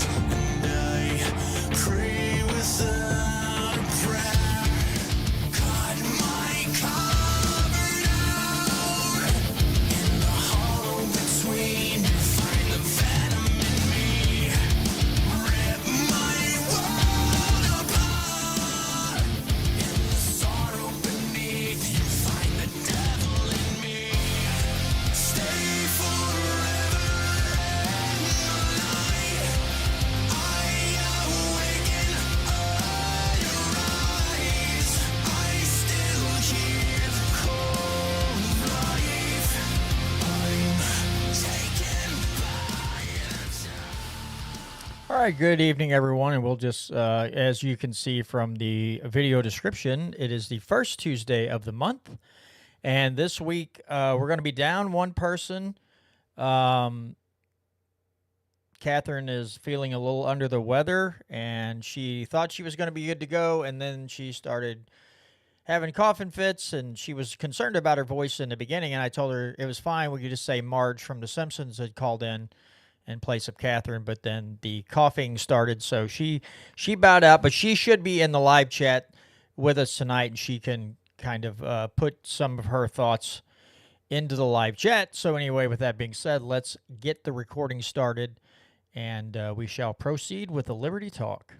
and I pray without a prayer. Cut my cover out in the hollow between. Find the venom in me. Rip my world apart. In the sorrow beneath, you find the devil in me. Stay forever in the light. I awaken all your eyes. I still hear the call of life. I'm taken by the time. All right, good evening, everyone, and we'll just, as you can see from the video description, it is the first Tuesday of the month, and this week we're going to be down one person. Catherine is feeling a little under the weather, and she thought she was going to be good to go, and then she started having coughing fits, and she was concerned about her voice in the beginning, and I told her it was fine. We could just say Marge from The Simpsons had called in place of Catherine, but then the coughing started, so she bowed out, but she should be in the live chat with us tonight, and she can kind of put some of her thoughts into the live chat. So anyway, with that being said, let's get the recording started, and we shall proceed with the Liberty Talk.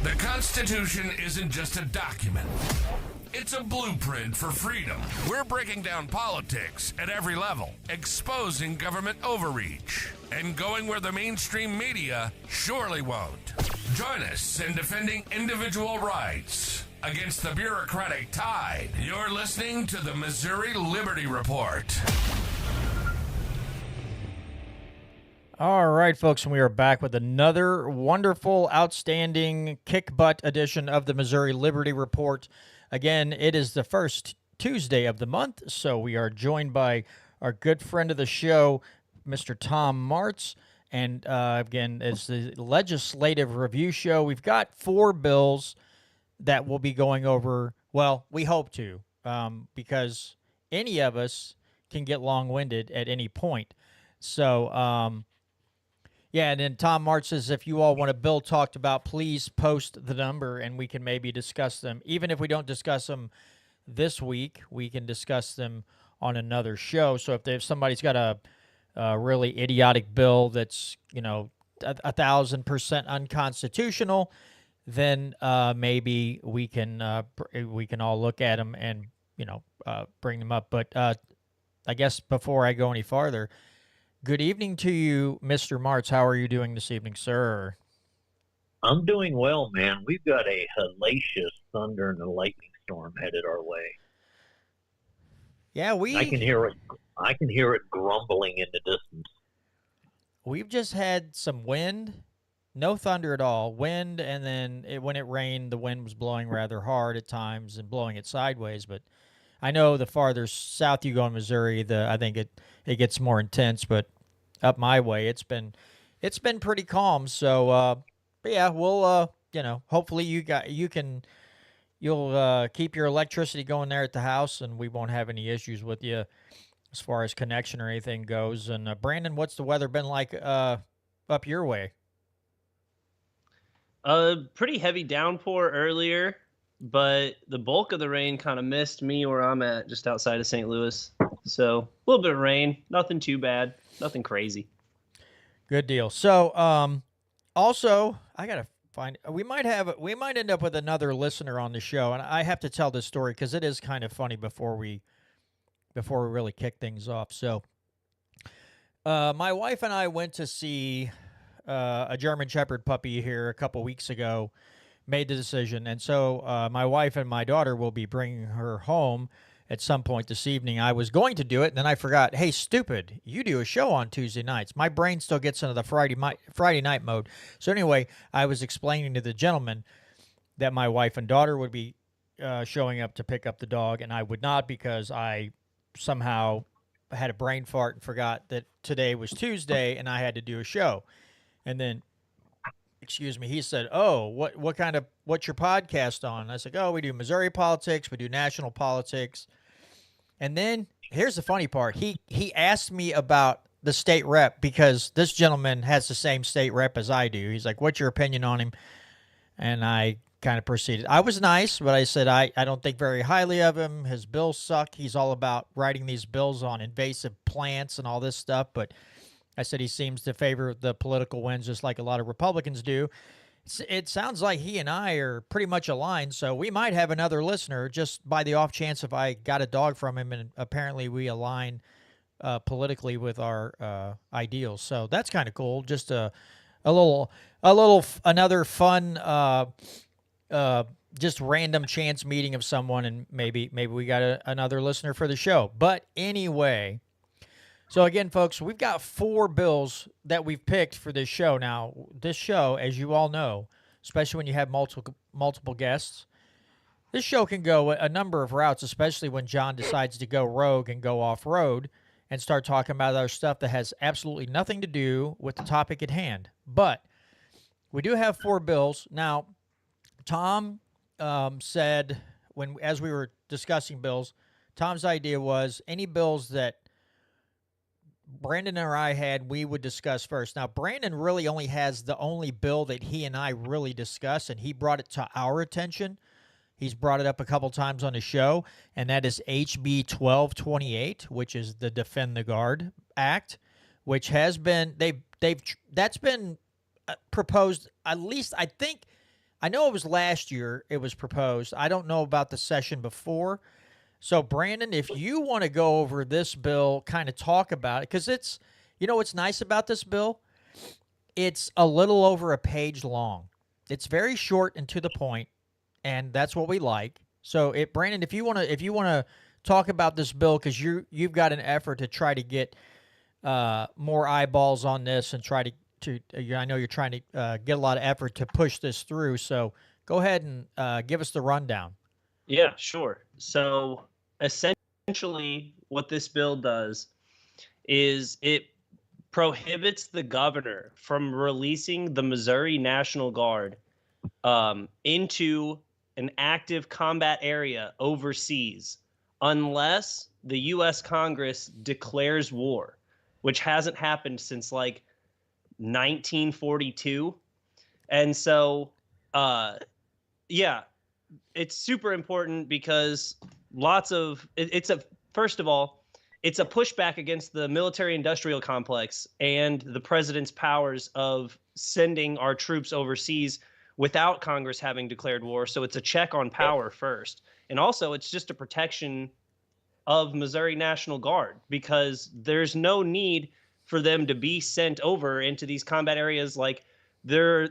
The Constitution isn't just a document. It's a blueprint for freedom. We're breaking down politics at every level, exposing government overreach, and going where the mainstream media surely won't. Join us in defending individual rights against the bureaucratic tide. You're listening to the Missouri Liberty Report. All right, folks, and we are back with another wonderful, outstanding, kick-butt edition of the Missouri Liberty Report. Again, it is the first Tuesday of the month, so we are joined by our good friend of the show, Mr. Tom Martz. And again, it's the legislative review show. We've got 4 bills that we'll be going over. Well, we hope to, because any of us can get long-winded at any point. So, yeah, and then Tom Martz says, if you all want a bill talked about, please post the number and we can maybe discuss them. Even if we don't discuss them this week, we can discuss them on another show. So if somebody's got a really idiotic bill that's, 1,000% unconstitutional, then maybe we can all look at them and, bring them up. But I guess before I go any farther, good evening to you, Mr. Martz. How are you doing this evening, sir? I'm doing well, man. We've got a hellacious thunder and a lightning storm headed our way. Yeah, I can hear it. I can hear it grumbling in the distance. We've just had some wind, no thunder at all. Wind, and then when it rained, the wind was blowing rather hard at times and blowing it sideways. But I know the farther south you go in Missouri, I think it gets more intense. But up my way, it's been pretty calm. So, but yeah, we'll hopefully you'll keep your electricity going there at the house, and we won't have any issues with you as far as connection or anything goes. And Brandon, what's the weather been like up your way? Pretty heavy downpour earlier, but the bulk of the rain kind of missed me where I'm at, just outside of St. Louis. So a little bit of rain, nothing too bad, nothing crazy. Good deal. So, also, I gotta find. We might end up with another listener on the show, and I have to tell this story because it is kind of funny before we really kick things off. So, my wife and I went to see a German Shepherd puppy here a couple weeks ago. Made the decision, and so my wife and my daughter will be bringing her home at some point this evening. I was going to do it, and then I forgot. Hey, stupid, you do a show on Tuesday nights. My brain still gets into the Friday night mode. So anyway, I was explaining to the gentleman that my wife and daughter would be showing up to pick up the dog, and I would not because I somehow had a brain fart and forgot that today was Tuesday and I had to do a show. And then, excuse me, he said, "Oh, what's your podcast on?" And I said, "Oh, we do Missouri politics, we do national politics." And then Here's the funny part. He asked me about the state rep because this gentleman has the same state rep as I do. He's like, "What's your opinion on him?" And I kind of proceeded. I was nice, but I said I don't think very highly of him. His bills suck. He's all about writing these bills on invasive plants and all this stuff. But I said he seems to favor the political wins just like a lot of Republicans do. It sounds like he and I are pretty much aligned, so we might have another listener just by the off chance if I got a dog from him, and apparently we align politically with our ideals. So that's kind of cool. Just another fun, just random chance meeting of someone, and maybe we got another listener for the show. But anyway. So again, folks, we've got 4 bills that we've picked for this show. Now, this show, as you all know, especially when you have multiple guests, this show can go a number of routes, especially when John decides to go rogue and go off-road and start talking about other stuff that has absolutely nothing to do with the topic at hand. But we do have 4 bills. Now, Tom said, as we were discussing bills, Tom's idea was any bills that Brandon or I had, we would discuss first. Now, Brandon really only has the only bill that he and I really discuss, and he brought it to our attention. He's brought it up a couple times on the show, and that is HB 1228, which is the Defend the Guard Act, which has been that's been proposed at least I know it was last year it was proposed. I don't know about the session before. So, Brandon, if you want to go over this bill, kind of talk about it, because it's, what's nice about this bill? It's a little over a page long. It's very short and to the point, and that's what we like. So, Brandon, if you want to talk about this bill, because you've got an effort to try to get more eyeballs on this and try to I know you're trying to get a lot of effort to push this through. So, go ahead and give us the rundown. Yeah, sure. So essentially what this bill does is it prohibits the governor from releasing the Missouri National Guard into an active combat area overseas unless the U.S. Congress declares war, which hasn't happened since like 1942. And so, yeah, it's super important because first of all, it's a pushback against the military-industrial complex and the president's powers of sending our troops overseas without Congress having declared war. So it's a check on power first. And also, it's just a protection of Missouri National Guard because there's no need for them to be sent over into these combat areas. Like, their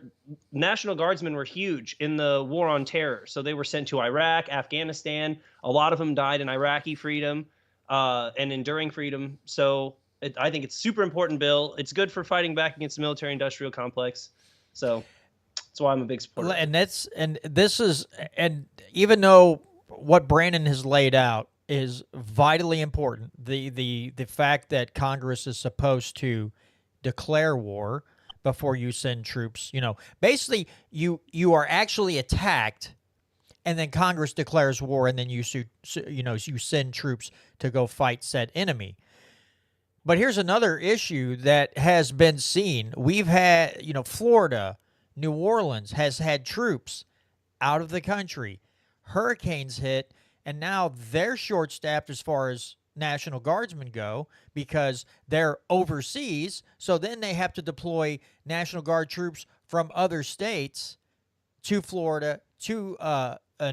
National Guardsmen were huge in the war on terror. So they were sent to Iraq, Afghanistan. A lot of them died in Iraqi freedom and enduring freedom. So I think it's a super important bill. It's good for fighting back against the military-industrial complex. So that's why I'm a big supporter. And even though what Brandon has laid out is vitally important, the fact that Congress is supposed to declare war before you send troops, basically you are actually attacked, and then Congress declares war, and then you send troops to go fight said enemy. But here's another issue that has been seen. We've had, Florida, New Orleans has had troops out of the country. Hurricanes hit, and now they're short-staffed as far as National Guardsmen go because they're overseas. So then they have to deploy National Guard troops from other states to Florida, to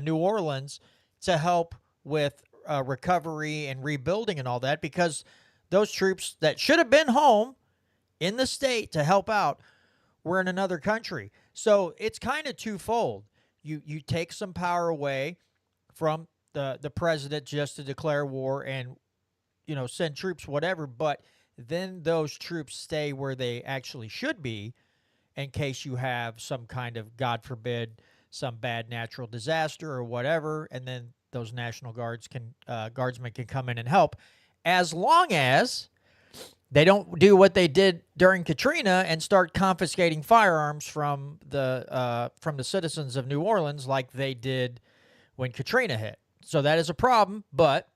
New Orleans to help with recovery and rebuilding and all that, because those troops that should have been home in the state to help out were in another country. So it's kind of twofold. You take some power away from the president just to declare war and send troops, whatever, but then those troops stay where they actually should be in case you have some kind of, God forbid, some bad natural disaster or whatever, and then those National Guardsmen can come in and help, as long as they don't do what they did during Katrina and start confiscating firearms from the citizens of New Orleans like they did when Katrina hit. So that is a problem, but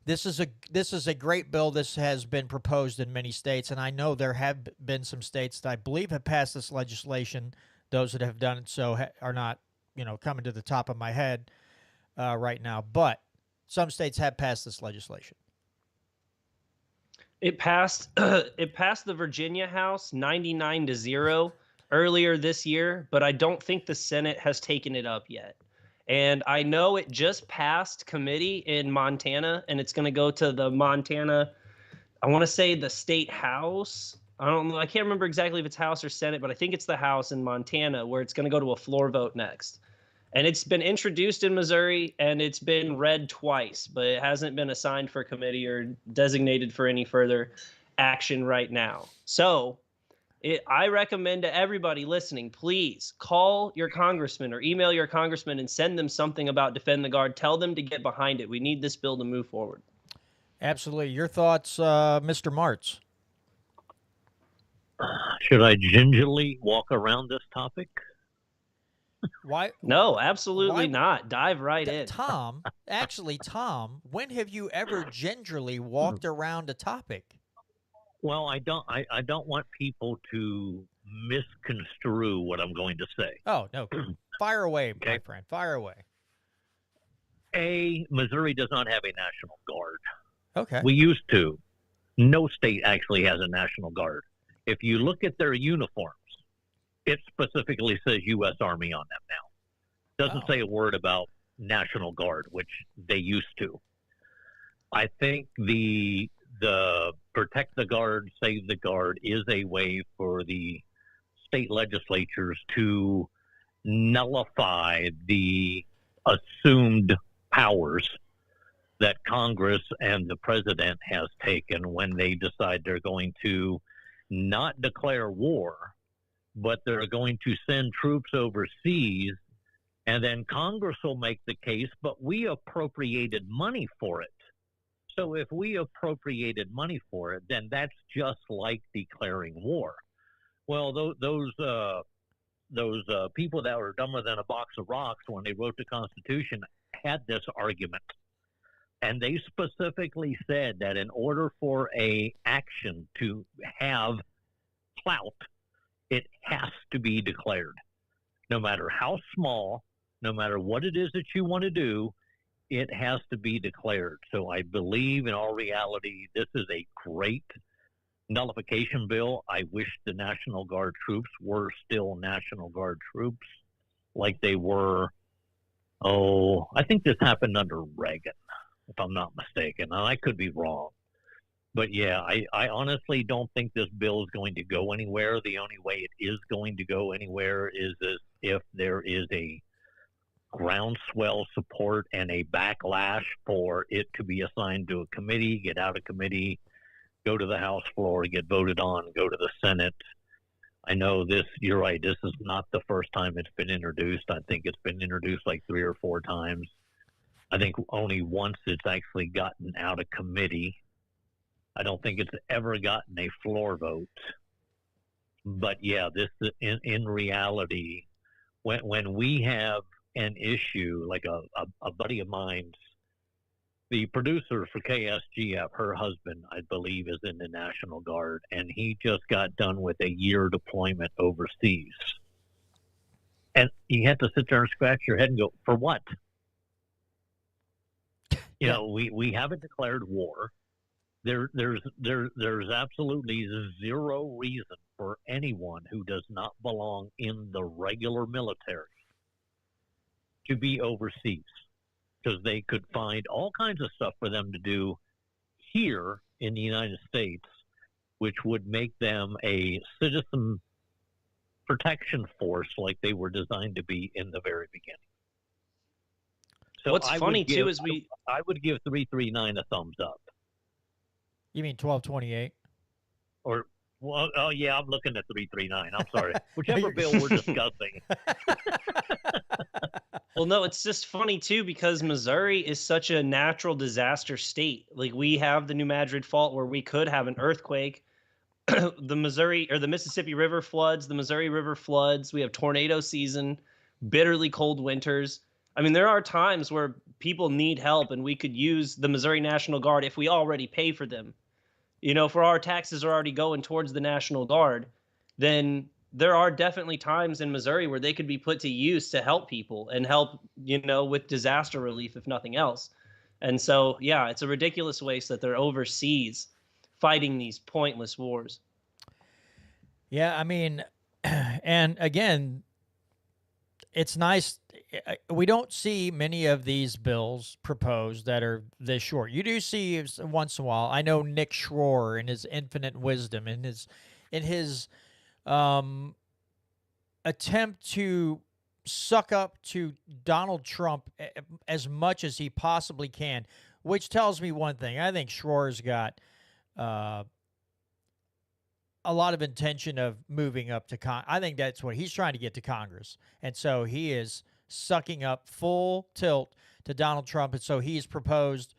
this is a great bill. This has been proposed in many states, and I know there have been some states that I believe have passed this legislation. Those that have done it so are not, coming to the top of my head right now, but some states have passed this legislation. It passed the Virginia House 99-0 earlier this year, but I don't think the Senate has taken it up yet. And I know it just passed committee in Montana, and it's going to go to the Montana, I want to say the state house. I don't know. I can't remember exactly if it's House or Senate, but I think it's the House in Montana where it's going to go to a floor vote next. And it's been introduced in Missouri, and it's been read twice, but it hasn't been assigned for committee or designated for any further action right now. So I recommend to everybody listening, please call your congressman or email your congressman and send them something about Defend the Guard. Tell them to get behind it. We need this bill to move forward. Absolutely. Your thoughts, Mr. Martz? Should I gingerly walk around this topic? Why? No, absolutely not. Dive right in. Tom, when have you ever gingerly walked around a topic? Well, I don't want people to misconstrue what I'm going to say. Oh, no. Fire away, my Okay. friend. Fire away. Missouri does not have a National Guard. Okay. We used to. No state actually has a National Guard. If you look at their uniforms, it specifically says U.S. Army on them now. Doesn't say a word about National Guard, which they used to. I think the Protect the Guard, Save the Guard is a way for the state legislatures to nullify the assumed powers that Congress and the president has taken when they decide they're going to not declare war, but they're going to send troops overseas, and then Congress will make the case, but we appropriated money for it. So if we appropriated money for it, then that's just like declaring war. Well, those people that were dumber than a box of rocks when they wrote the Constitution had this argument. And they specifically said that in order for a action to have clout, it has to be declared. No matter how small, no matter what it is that you want to do, it has to be declared. So I believe in all reality, this is a great nullification bill. I wish the National Guard troops were still National Guard troops like they were. I think this happened under Reagan, if I'm not mistaken. And I could be wrong. But yeah, I honestly don't think this bill is going to go anywhere. The only way it is going to go anywhere is if there is a groundswell support and a backlash for it to be assigned to a committee, get out of committee, go to the House floor, get voted on, go to the Senate. I know you're right, this is not the first time it's been introduced. I think it's been introduced like 3 or 4 times. I think only once it's actually gotten out of committee. I don't think it's ever gotten a floor vote. But yeah, this in reality, when we have an issue like a buddy of mine's, the producer for KSGF, her husband, I believe, is in the National Guard, and he just got done with a year deployment overseas. And you have to sit there and scratch your head and go, for what? You know, we haven't declared war. There's absolutely zero reason for anyone who does not belong in the regular military to be overseas, because they could find all kinds of stuff for them to do here in the United States, which would make them a citizen protection force like they were designed to be in the very beginning. So What's funny too is I would give 339 a thumbs up. You mean 1228? Or, well, oh yeah, I'm looking at 339. I'm sorry. Whichever bill we're discussing. Well, no, it's just funny too because Missouri is such a natural disaster state. Like we have the New Madrid Fault where we could have an earthquake. The Mississippi River floods, the Missouri River floods. We have tornado season, bitterly cold winters. I mean, there are times where people need help, and we could use the Missouri National Guard if we already pay for them. If our taxes are already going towards the National Guard, then there are definitely times in Missouri where they could be put to use to help people and help, with disaster relief, if nothing else. And so, yeah, it's a ridiculous waste that they're overseas fighting these pointless wars. Yeah, I mean, and again, it's nice. We don't see many of these bills proposed that are this short. You do see once in a while. I know Nick Schroer, in his infinite wisdom, in his attempt to suck up to Donald Trump as much as he possibly can, which tells me one thing. I think Schroer's got a lot of intention of moving up to I think that's what he's trying to get to Congress. And so he is sucking up full tilt to Donald Trump. And so he's proposed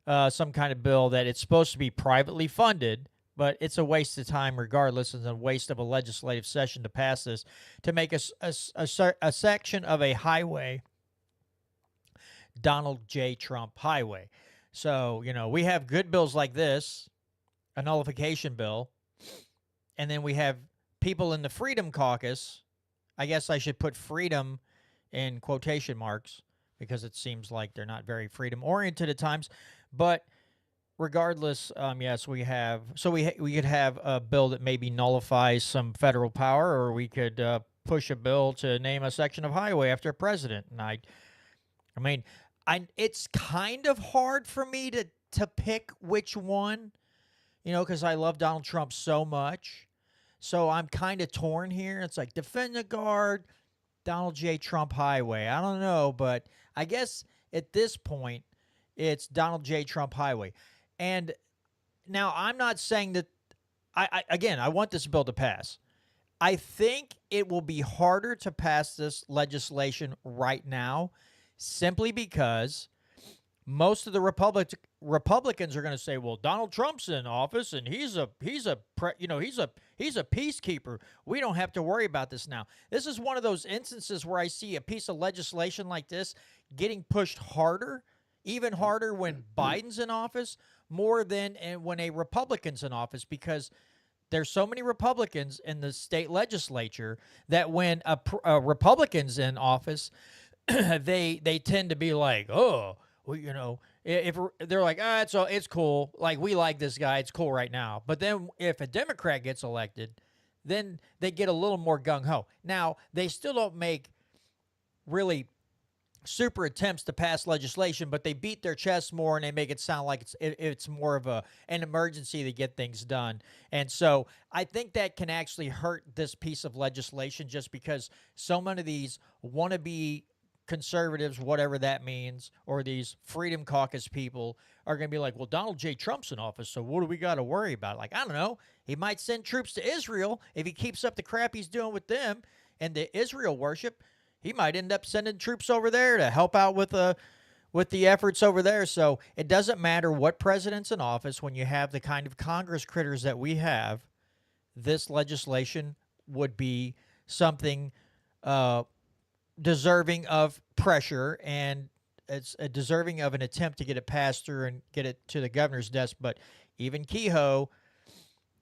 some kind of bill that it's supposed to be privately funded, but it's a waste of time regardless. It's a waste of a legislative session to pass this, to make a section of a highway Donald J. Trump highway. So, we have good bills like this, a nullification bill, and then we have people in the Freedom Caucus. I guess I should put freedom in quotation marks because it seems like they're not very freedom-oriented at times. But regardless, yes, we have. So we could have a bill that maybe nullifies some federal power, or we could push a bill to name a section of highway after a president. And I mean, it's kind of hard for me to pick which one, because I love Donald Trump so much. So I'm kind of torn here. It's like defend the guard, Donald J. Trump highway. I don't know, but I guess at this point, it's Donald J. Trump highway. And now I'm not saying that I want this bill to pass. I think it will be harder to pass this legislation right now simply because most of the Republicans are going to say, well, Donald Trump's in office and he's a peacekeeper. We don't have to worry about this now. This is one of those instances where I see a piece of legislation like this getting pushed harder, even harder when Biden's in office, more than when a Republican's in office, because there's so many Republicans in the state legislature that when a Republican's in office, they tend to be like, oh, well, if they're like, it's cool. Like, we like this guy. It's cool right now. But then if a Democrat gets elected, then they get a little more gung-ho. Now, they still don't make really super attempts to pass legislation, but they beat their chest more and they make it sound like it's more of an emergency to get things done. And so I think that can actually hurt this piece of legislation, just because so many of these wannabe conservatives, whatever that means, or these Freedom Caucus people are going to be like, well, Donald J. Trump's in office, so what do we got to worry about? Like, I don't know. He might send troops to Israel if he keeps up the crap he's doing with them and the Israel worship. He might end up sending troops over there to help out with the efforts over there. So it doesn't matter what president's in office. When you have the kind of Congress critters that we have, this legislation would be something deserving of pressure, and it's deserving of an attempt to get it passed through and get it to the governor's desk. But even Kehoe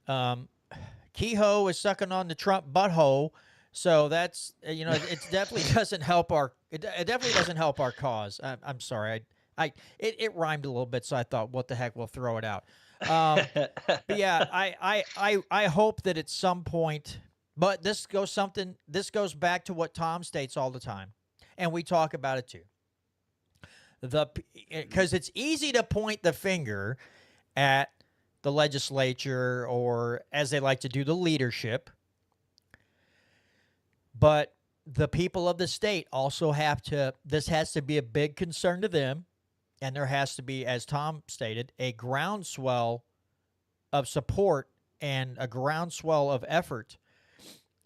is sucking on the Trump butthole. So that's, it definitely doesn't help it definitely doesn't help our cause. I'm sorry. It rhymed a little bit, so I thought, what the heck, we'll throw it out. But yeah, I hope that at some point, but this goes back to what Tom states all the time, and we talk about it too. Because it's easy to point the finger at the legislature, or as they like to do, the leadership. But the people of the state also this has to be a big concern to them. And there has to be, as Tom stated, a groundswell of support and a groundswell of effort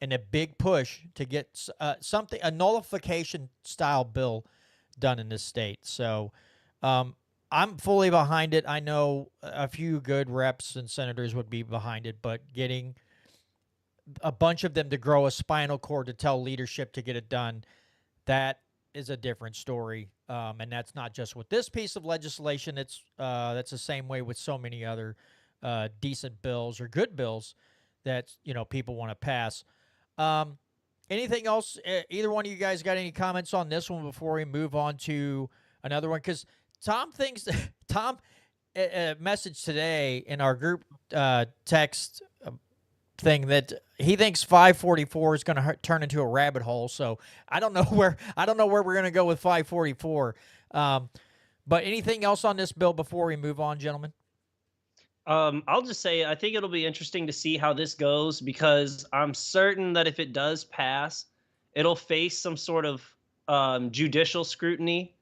and a big push to get a nullification style bill done in this state. So I'm fully behind it. I know a few good reps and senators would be behind it, but getting a bunch of them to grow a spinal cord to tell leadership to get it done, that is a different story, and that's not just with this piece of legislation. It's that's the same way with so many other decent bills or good bills that people want to pass. Um, Anything else? Either one of you guys got any comments on this one before we move on to another one? Because Tom thinks Tom message today in our group text thing that he thinks 544 is going to turn into a rabbit hole. So I don't know where we're going to go with 544. But anything else on this bill before we move on, gentlemen? I'll just say I think it'll be interesting to see how this goes, because I'm certain that if it does pass, it'll face some sort of judicial scrutiny.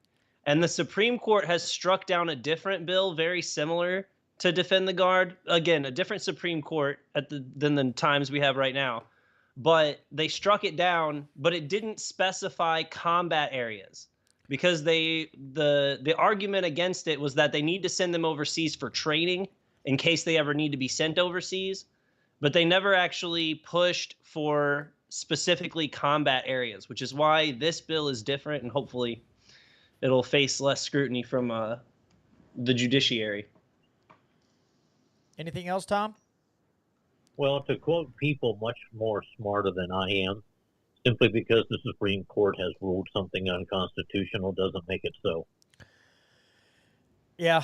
And the Supreme Court has struck down a different bill very similar to defend the guard. Again, a different Supreme Court than the times we have right now. But they struck it down, but it didn't specify combat areas, because the argument against it was that they need to send them overseas for training in case they ever need to be sent overseas. But they never actually pushed for specifically combat areas, which is why this bill is different, and hopefully it'll face less scrutiny from the judiciary. Anything else, Tom? Well, to quote people much more smarter than I am, simply because the Supreme Court has ruled something unconstitutional doesn't make it so. Yeah,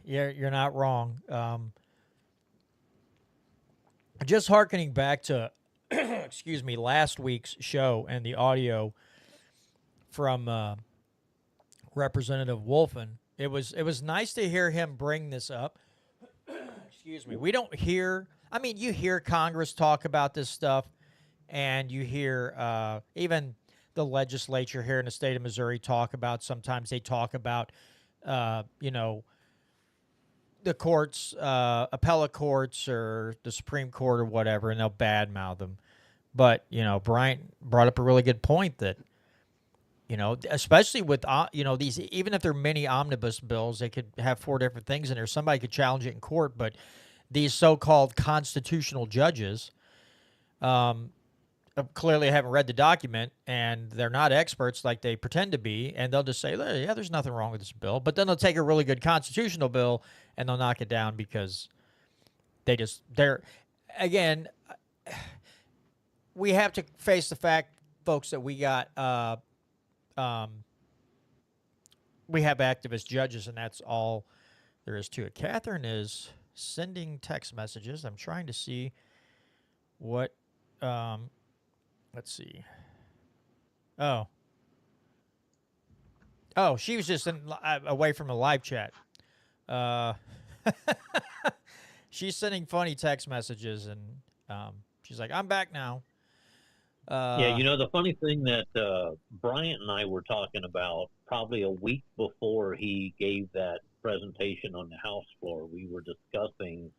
you're not wrong. Just hearkening back to, excuse me, last week's show and the audio from Representative Wolfen. It was nice to hear him bring this up. Excuse me. We don't hear. I mean, you hear Congress talk about this stuff, and you hear even the legislature here in the state of Missouri talk about. Sometimes they talk about, the courts, appellate courts, or the Supreme Court or whatever, and they'll badmouth them. But Bryant brought up a really good point that, especially with these, even if they're mini omnibus bills, they could have 4 different things in there. Somebody could challenge it in court, but these so-called constitutional judges clearly haven't read the document, and they're not experts like they pretend to be, and they'll just say, yeah, there's nothing wrong with this bill. But then they'll take a really good constitutional bill and they'll knock it down because again, we have to face the fact, folks, that we have activist judges, and that's all there is to it. Catherine is sending text messages. I'm trying to see what, let's see. Oh, she was just away from a live chat. She's sending funny text messages, and she's like, I'm back now. Yeah, the funny thing that Bryant and I were talking about probably a week before he gave that presentation on the House floor, we were discussing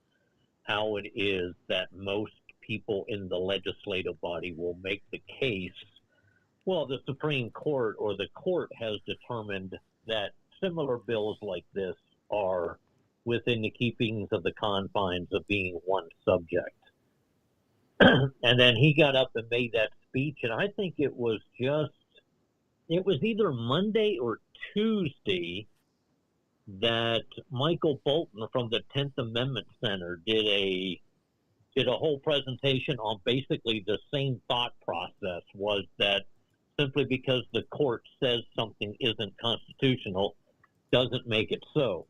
how it is that most people in the legislative body will make the case, well, the Supreme Court or the court has determined that similar bills like this are within the keepings of the confines of being one subject. And then he got up and made that speech, and I think it was either Monday or Tuesday that Michael Bolton from the 10th Amendment Center did a whole presentation on basically the same thought process, was that simply because the court says something isn't constitutional doesn't make it so.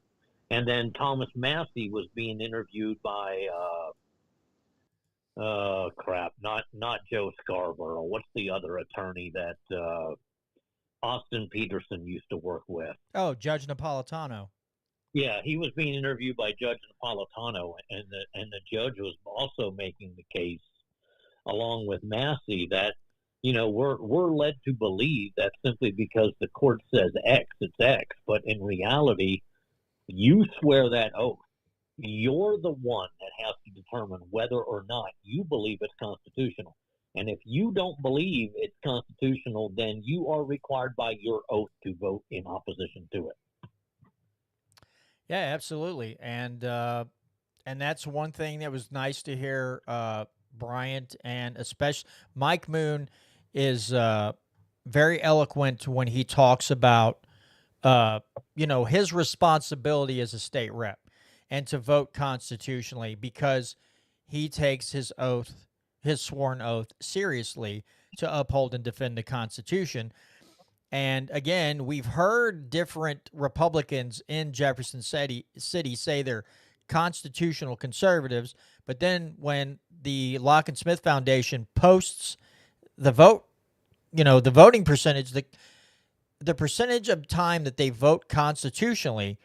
And then Thomas Massey was being interviewed by not Joe Scarborough. What's the other attorney that Austin Peterson used to work with? Oh, Judge Napolitano. Yeah, he was being interviewed by Judge Napolitano, and the judge was also making the case, along with Massey, that we're led to believe that simply because the court says X, it's X, but in reality, you swear that oath. You're the one that has to determine whether or not you believe it's constitutional. And if you don't believe it's constitutional, then you are required by your oath to vote in opposition to it. Yeah, absolutely. And that's one thing that was nice to hear Bryant, and especially Mike Moon is very eloquent when he talks about, his responsibility as a state rep and to vote constitutionally because he takes his oath, his sworn oath, seriously to uphold and defend the Constitution. And again, we've heard different Republicans in Jefferson City say they're constitutional conservatives, but then when the Locke and Smith Foundation posts the vote, the voting percentage, the percentage of time that they vote constitutionally,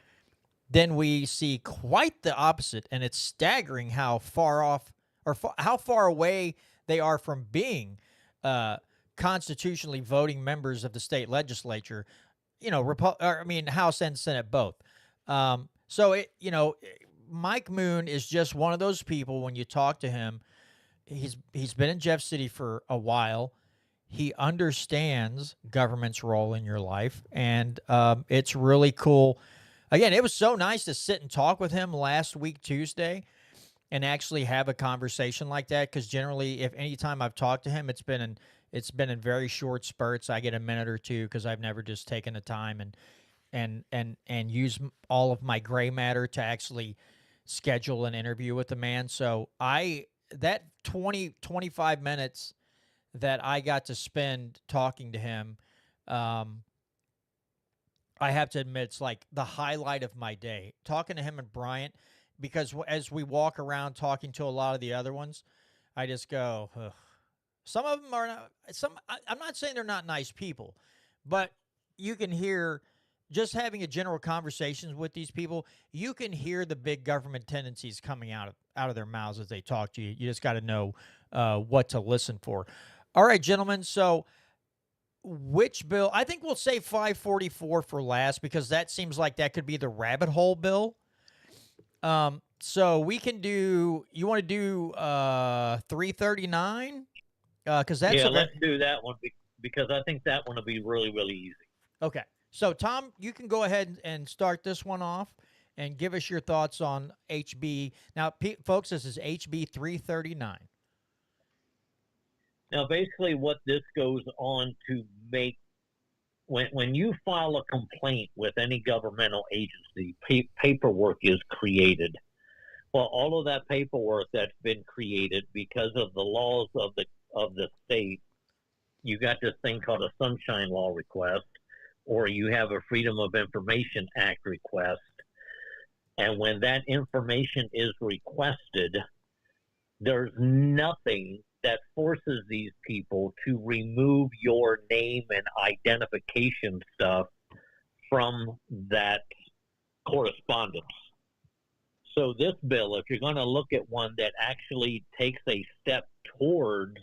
then we see quite the opposite, and it's staggering how far off or how far away they are from being constitutionally voting members of the state legislature. House and Senate both. Mike Moon is just one of those people. When you talk to him, he's been in Jeff City for a while. He understands government's role in your life, and it's really cool. Again, it was so nice to sit and talk with him last week, Tuesday, and actually have a conversation like that. Because generally, if any time I've talked to him, it's been in very short spurts. I get a minute or two because I've never just taken the time and use all of my gray matter to actually schedule an interview with the man. So that 25 minutes that I got to spend talking to him, I have to admit, it's like the highlight of my day, talking to him and Bryant, because as we walk around talking to a lot of the other ones, I just go, ugh. Some of them are not, I'm not saying they're not nice people, but you can hear, just having a general conversations with these people, you can hear the big government tendencies coming out of their mouths as they talk to you. You just got to know what to listen for. All right, gentlemen. So which bill? I think we'll say 544 for last because that seems like that could be the rabbit hole bill. So we can do. You want to do 339? Because that's let's do that one because I think that one will be really, really easy. Okay. So, Tom, you can go ahead and start this one off and give us your thoughts on HB. Now, folks, this is HB 339. Now, basically what this goes on to make, when you file a complaint with any governmental agency, paperwork is created. Well, all of that paperwork that's been created because of the laws of the state, you got this thing called a Sunshine Law request, or you have a Freedom of Information Act request. And when that information is requested, there's nothing that forces these people to remove your name and identification stuff from that correspondence. So this bill, if you're going to look at one that actually takes a step towards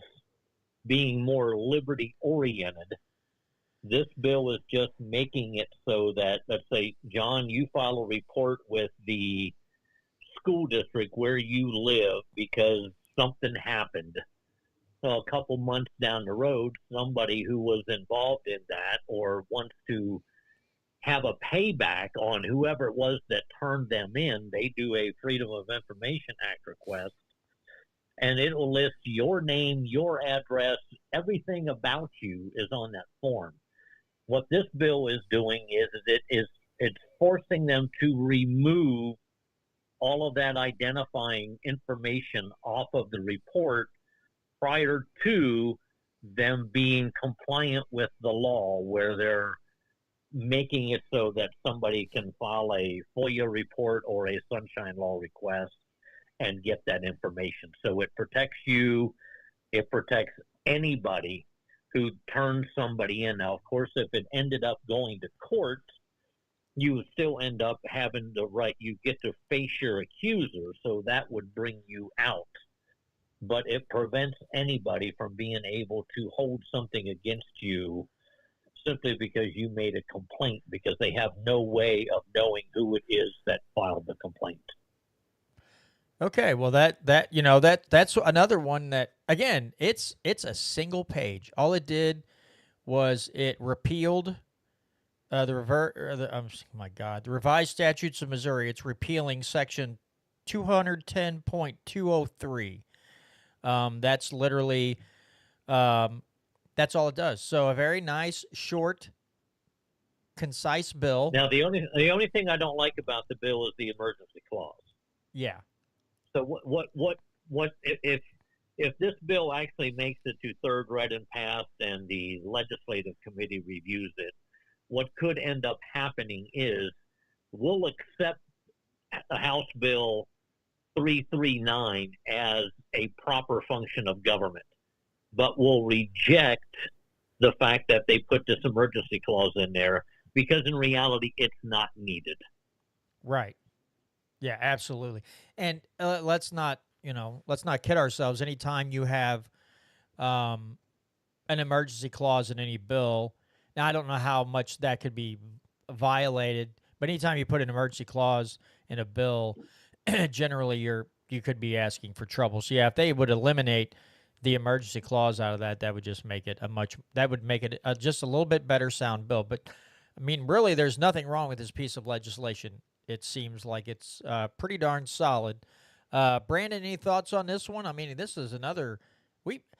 being more liberty-oriented, this bill is just making it so that, let's say, John, you file a report with the school district where you live because something happened. So a couple months down the road, somebody who was involved in that or wants to have a payback on whoever it was that turned them in, they do a Freedom of Information Act request, and it will list your name, your address, everything about you is on that form. What this bill is doing is it's forcing them to remove all of that identifying information off of the report prior to them being compliant with the law, where they're making it so that somebody can file a FOIA report or a Sunshine Law request and get that information. So it protects you. It protects anybody who turns somebody in. Now, of course, if it ended up going to court, you would still end up having the right, you get to face your accuser, so that would bring you out. But it prevents anybody from being able to hold something against you simply because you made a complaint, because they have no way of knowing who it is that filed the complaint. Okay, well that's another one that, again, it's a single page. All it did was it repealed the revised statutes of Missouri. It's repealing section 210.203. That's literally That's all it does. So a very nice, short, concise bill. Now, the only thing I don't like about the bill is the emergency clause. Yeah. So what if this bill actually makes it to third read and passed and the legislative committee reviews it, what could end up happening is we'll accept House Bill 339 as a proper function of government, but we'll reject the fact that they put this emergency clause in there because in reality it's not needed. Right. Yeah, absolutely. And let's not kid ourselves. Anytime you have an emergency clause in any bill, now I don't know how much that could be violated, but anytime you put an emergency clause in a bill, generally you could be asking for trouble. So yeah, if they would eliminate the emergency clause out of that, that would just make it just a little bit better sound bill. But I mean, really, there's nothing wrong with this piece of legislation. It seems like it's pretty darn solid. Brandon, any thoughts on this one? I mean, this is another.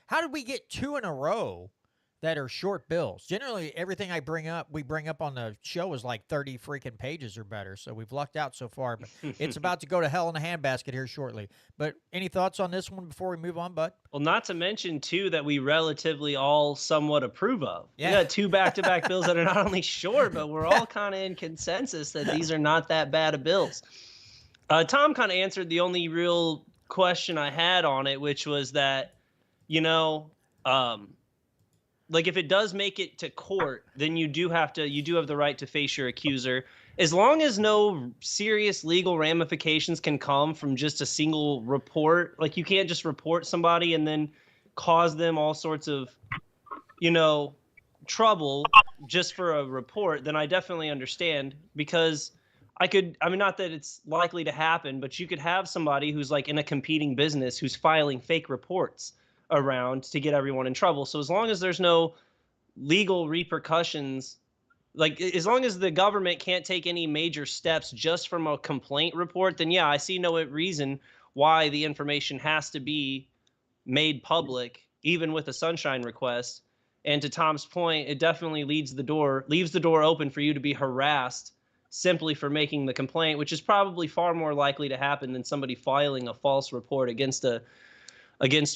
How did we get two in a row that are short bills? Generally, everything we bring up on the show is like 30 freaking pages or better. So we've lucked out so far, but it's about to go to hell in a handbasket here shortly. But any thoughts on this one before we move on, Bud? Well, not to mention, too, that we relatively all somewhat approve of. Yeah. We got two back-to-back bills that are not only short, but we're all kind of in consensus that these are not that bad of bills. Tom kind of answered the only real question I had on it, which was that, like if it does make it to court, then you do have the right to face your accuser. As long as no serious legal ramifications can come from just a single report, like you can't just report somebody and then cause them all sorts of, trouble just for a report, then I definitely understand, because not that it's likely to happen, but you could have somebody who's like in a competing business who's filing fake reports around to get everyone in trouble. So as long as there's no legal repercussions, like as long as the government can't take any major steps just from a complaint report, then yeah, I see no reason why the information has to be made public, even with a sunshine request. And to Tom's point, it definitely leaves the door open for you to be harassed simply for making the complaint, which is probably far more likely to happen than somebody filing a false report against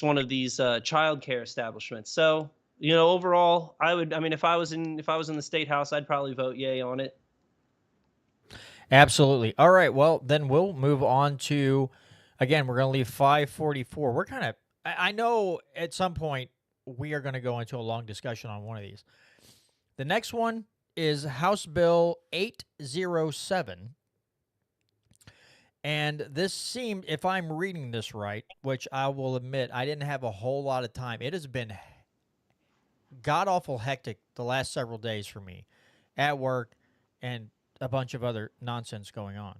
one of these child care establishments. So, overall, if I was in the state house, I'd probably vote yay on it. Absolutely. All right. Well, then we'll move on to, again, we're going to leave 544. We're kind of, I know at some point we are going to go into a long discussion on one of these. The next one is House Bill 807. And this seemed, if I'm reading this right, which I will admit I didn't have a whole lot of time, it has been god-awful hectic the last several days for me at work and a bunch of other nonsense going on.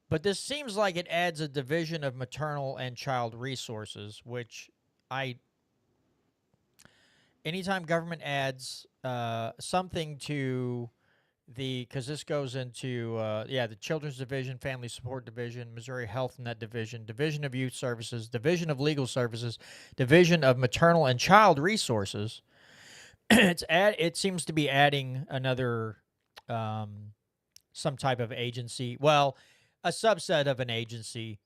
But this seems like it adds a division of maternal and child resources, which anytime government adds something to because this goes into, the Children's Division, Family Support Division, Missouri Health Net Division, Division of Youth Services, Division of Legal Services, Division of Maternal and Child Resources. It seems to be adding another, some type of agency, well, a subset of an agency,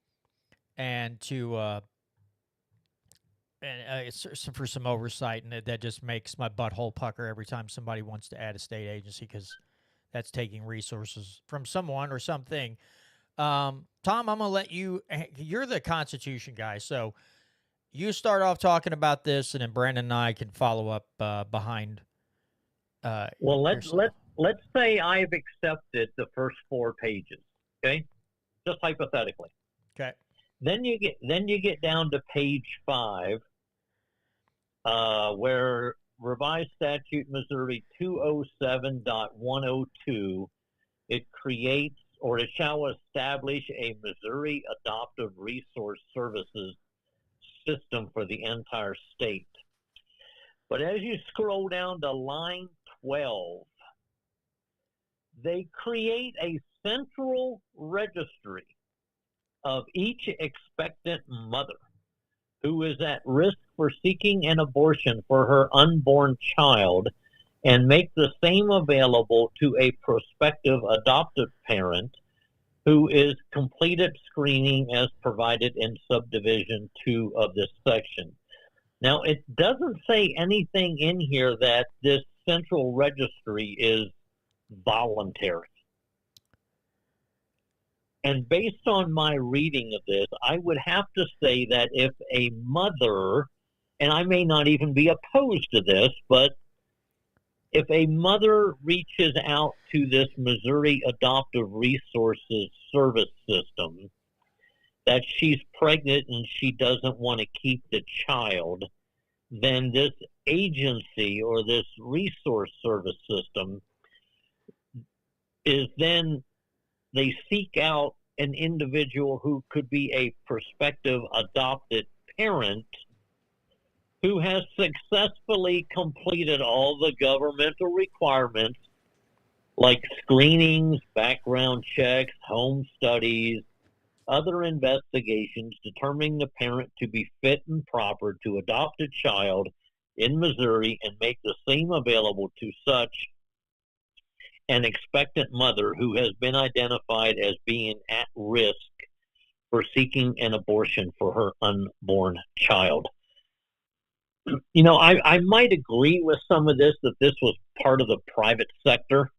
and for some oversight, and that just makes my butthole pucker every time somebody wants to add a state agency, because that's taking resources from someone or something. Tom, I'm going to let you're the Constitution guy, so you start off talking about this, and then Brandon and I can follow up behind. Well, let's say I've accepted the first 4 pages, okay? Just hypothetically. Okay. Then you get down to page 5, where Revised Statute Missouri 207.102, it creates, or it shall establish, a Missouri Adoptive Resource Services system for the entire state. But as you scroll down to line 12, they create a central registry of each expectant mother who is at risk for seeking an abortion for her unborn child and make the same available to a prospective adoptive parent who is completed screening as provided in subdivision 2 of this section. Now, it doesn't say anything in here that this central registry is voluntary. And based on my reading of this, I would have to say that if a mother, and I may not even be opposed to this, but if a mother reaches out to this Missouri Adoptive Resources Service System that she's pregnant and she doesn't want to keep the child, then this agency or this resource service system is then they seek out an individual who could be a prospective adopted parent who has successfully completed all the governmental requirements like screenings, background checks, home studies, other investigations determining the parent to be fit and proper to adopt a child in Missouri and make the same available to such an expectant mother who has been identified as being at risk for seeking an abortion for her unborn child. You know, I might agree with some of this, that this was part of the private sector,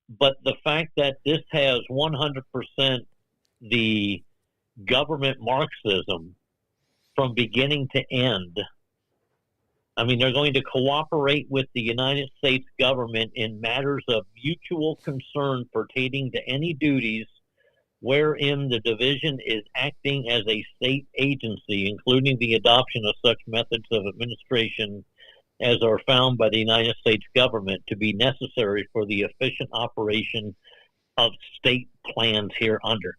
but the fact that this has 100% the government Marxism from beginning to end. I mean, they're going to cooperate with the United States government in matters of mutual concern pertaining to any duties wherein the division is acting as a state agency, including the adoption of such methods of administration as are found by the United States government to be necessary for the efficient operation of state plans hereunder.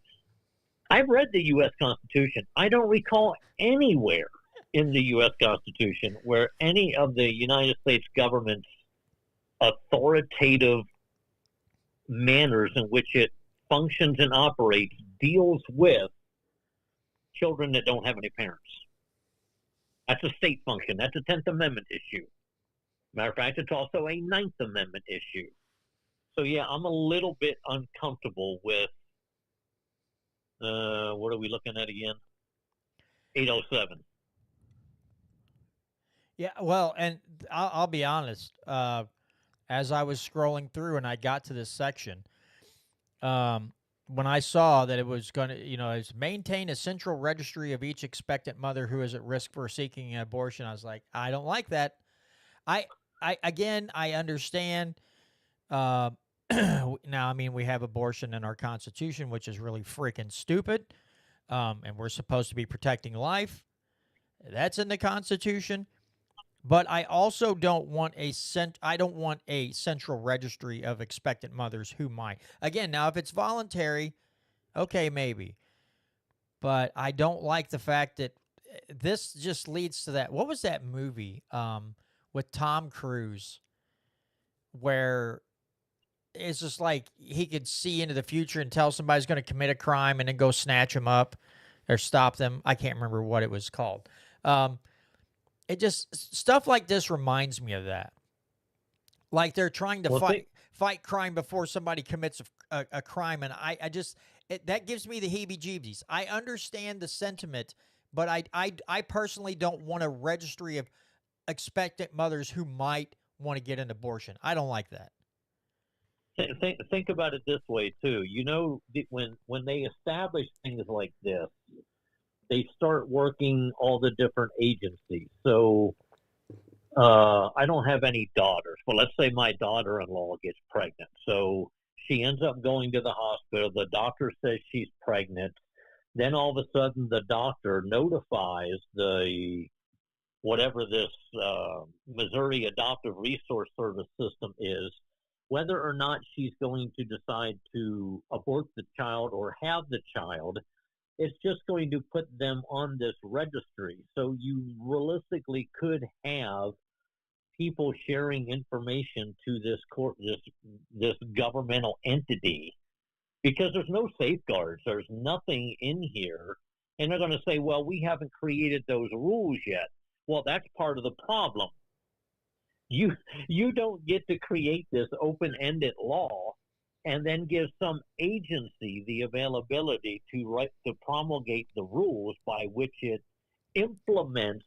I've read the U.S. Constitution. I don't recall anywhere in the U.S. Constitution where any of the United States government's authoritative manners in which it functions and operates deals with children that don't have any parents. That's a state function. That's a 10th Amendment issue. Matter of fact, it's also a 9th Amendment issue. So, yeah, I'm a little bit uncomfortable with, what are we looking at again? 807. Yeah, well, and I'll be honest. As I was scrolling through and I got to this section, when I saw that it was going to, it's maintain a central registry of each expectant mother who is at risk for seeking an abortion, I was like, I don't like that. I understand. Now, I mean, we have abortion in our Constitution, which is really freaking stupid. And we're supposed to be protecting life. That's in the Constitution. But I also don't want a central registry of expectant mothers who might. Again, now if it's voluntary, okay, maybe. But I don't like the fact that this just leads to that. What was that movie with Tom Cruise where it's just like he could see into the future and tell somebody's going to commit a crime and then go snatch them up or stop them? I can't remember what it was called. It just, stuff like this reminds me of that. Like they're trying to fight crime before somebody commits a crime. And that gives me the heebie-jeebies. I understand the sentiment, but I personally don't want a registry of expectant mothers who might want to get an abortion. I don't like that. Think about it this way, too. When they establish things like this, they start working all the different agencies. So I don't have any daughters, but let's say my daughter-in-law gets pregnant. So she ends up going to the hospital. The doctor says she's pregnant. Then all of a sudden the doctor notifies whatever this Missouri Adoptive Resource Service system is, whether or not she's going to decide to abort the child or have the child. It's just going to put them on this registry. So you realistically could have people sharing information to this governmental entity, because there's no safeguards. There's nothing in here. And they're going to say, well, we haven't created those rules yet. Well, that's part of the problem. You don't get to create this open-ended law and then give some agency the availability to promulgate the rules by which it implements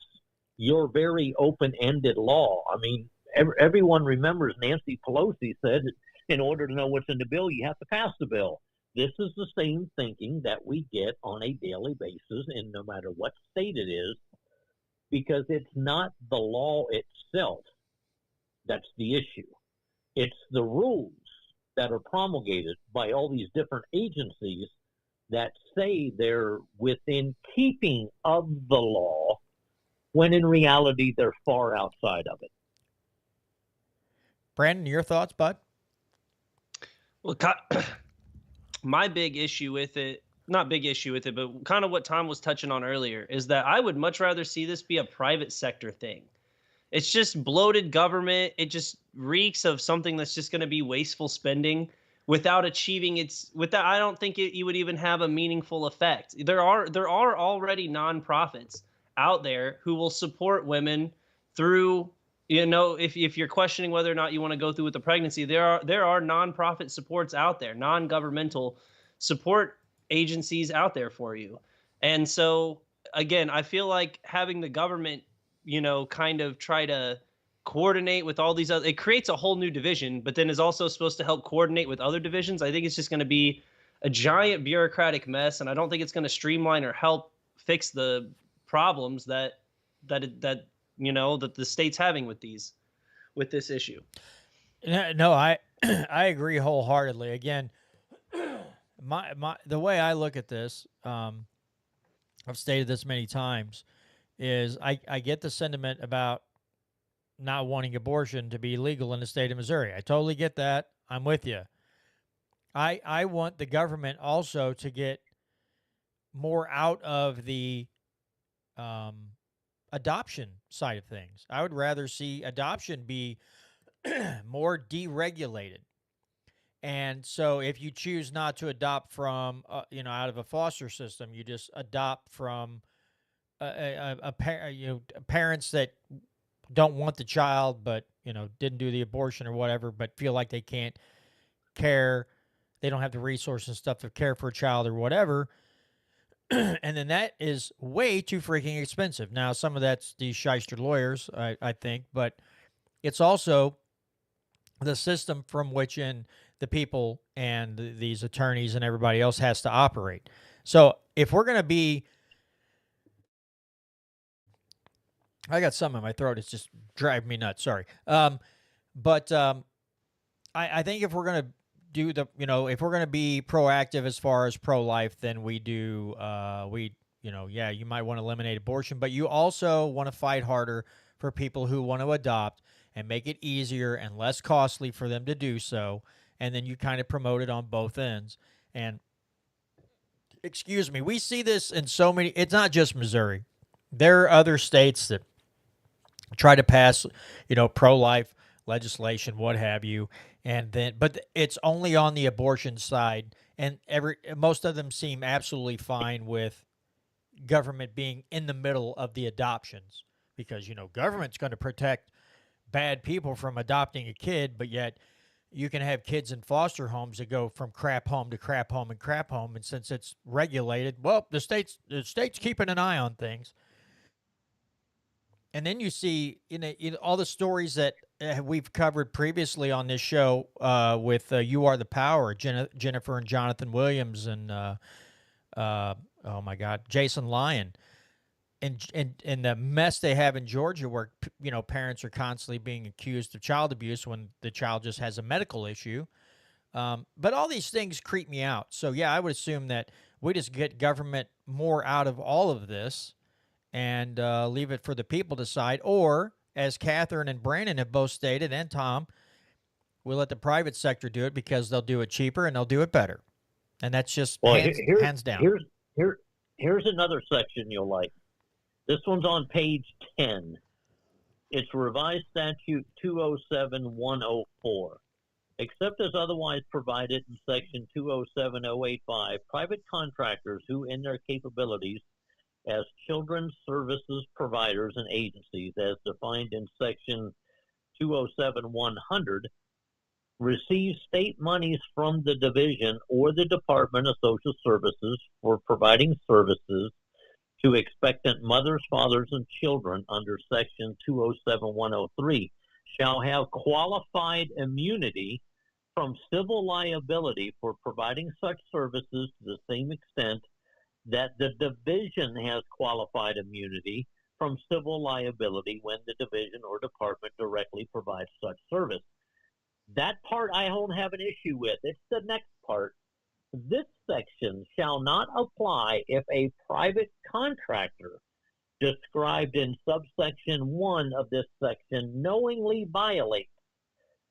your very open-ended law. I mean, everyone remembers Nancy Pelosi said, in order to know what's in the bill, you have to pass the bill. This is the same thinking that we get on a daily basis, in no matter what state it is, because it's not the law itself that's the issue. It's the rules that are promulgated by all these different agencies that say they're within keeping of the law, when in reality they're far outside of it. Brandon, your thoughts, bud? Well, my big issue with it, not big issue with it, but kind of what Tom was touching on earlier, is that I would much rather see this be a private sector thing. It's just bloated government. It just reeks of something that's just going to be wasteful spending without achieving I don't think you would even have a meaningful effect. There are already nonprofits out there who will support women through, if you're questioning whether or not you want to go through with the pregnancy, there are nonprofit supports out there, non-governmental support agencies out there for you. And so again, I feel like having the government, kind of try to coordinate with all these other, it creates a whole new division, but then is also supposed to help coordinate with other divisions. I think it's just going to be a giant bureaucratic mess, and I don't think it's going to streamline or help fix the problems that the state's having with this issue. No, I I agree wholeheartedly. Again, the way I look at this, I've stated this many times, is I get the sentiment about not wanting abortion to be legal in the state of Missouri. I totally get that. I'm with you. I want the government also to get more out of the adoption side of things. I would rather see adoption be more deregulated. And so if you choose not to adopt from, out of a foster system, you just adopt from parents that don't want the child, but, didn't do the abortion or whatever, but feel like they can't care. They don't have the resources and stuff to care for a child or whatever. And then that is way too freaking expensive. Now, some of that's these shyster lawyers, I think, but it's also the system from which the people and these attorneys and everybody else has to operate. So if we're going to be, I got something in my throat. It's just driving me nuts. Sorry. I think if we're going to do if we're going to be proactive as far as pro-life, then we do, you might want to eliminate abortion, but you also want to fight harder for people who want to adopt and make it easier and less costly for them to do so. And then you kind of promote it on both ends. And excuse me, we see this in so many, it's not just Missouri. There are other states that try to pass, pro-life legislation, what have you. But it's only on the abortion side. And most of them seem absolutely fine with government being in the middle of the adoptions because, government's going to protect bad people from adopting a kid, but yet you can have kids in foster homes that go from crap home to crap home and crap home. And since it's regulated, well, the state's keeping an eye on things. And then you see, all the stories that we've covered previously on this show with You Are the Power, Jennifer and Jonathan Williams, and oh my God, Jason Lyon, and the mess they have in Georgia, where parents are constantly being accused of child abuse when the child just has a medical issue. But all these things creep me out. So yeah, I would assume that we just get government more out of all of this and leave it for the people to decide. Or, as Catherine and Brandon have both stated, and Tom, we'll let the private sector do it because they'll do it cheaper and they'll do it better. And that's just hands down. Here's another section you'll like. This one's on page 10. It's revised statute 207104. Except as otherwise provided in section 207085, private contractors who in their capabilities as children's services providers and agencies as defined in Section 207-100 receive state monies from the division or the Department of Social Services for providing services to expectant mothers, fathers, and children under Section 207-103 shall have qualified immunity from civil liability for providing such services to the same extent that the division has qualified immunity from civil liability when the division or department directly provides such service. That part I don't have an issue with. It's the next part. This section shall not apply if a private contractor described in subsection 1 of this section knowingly violates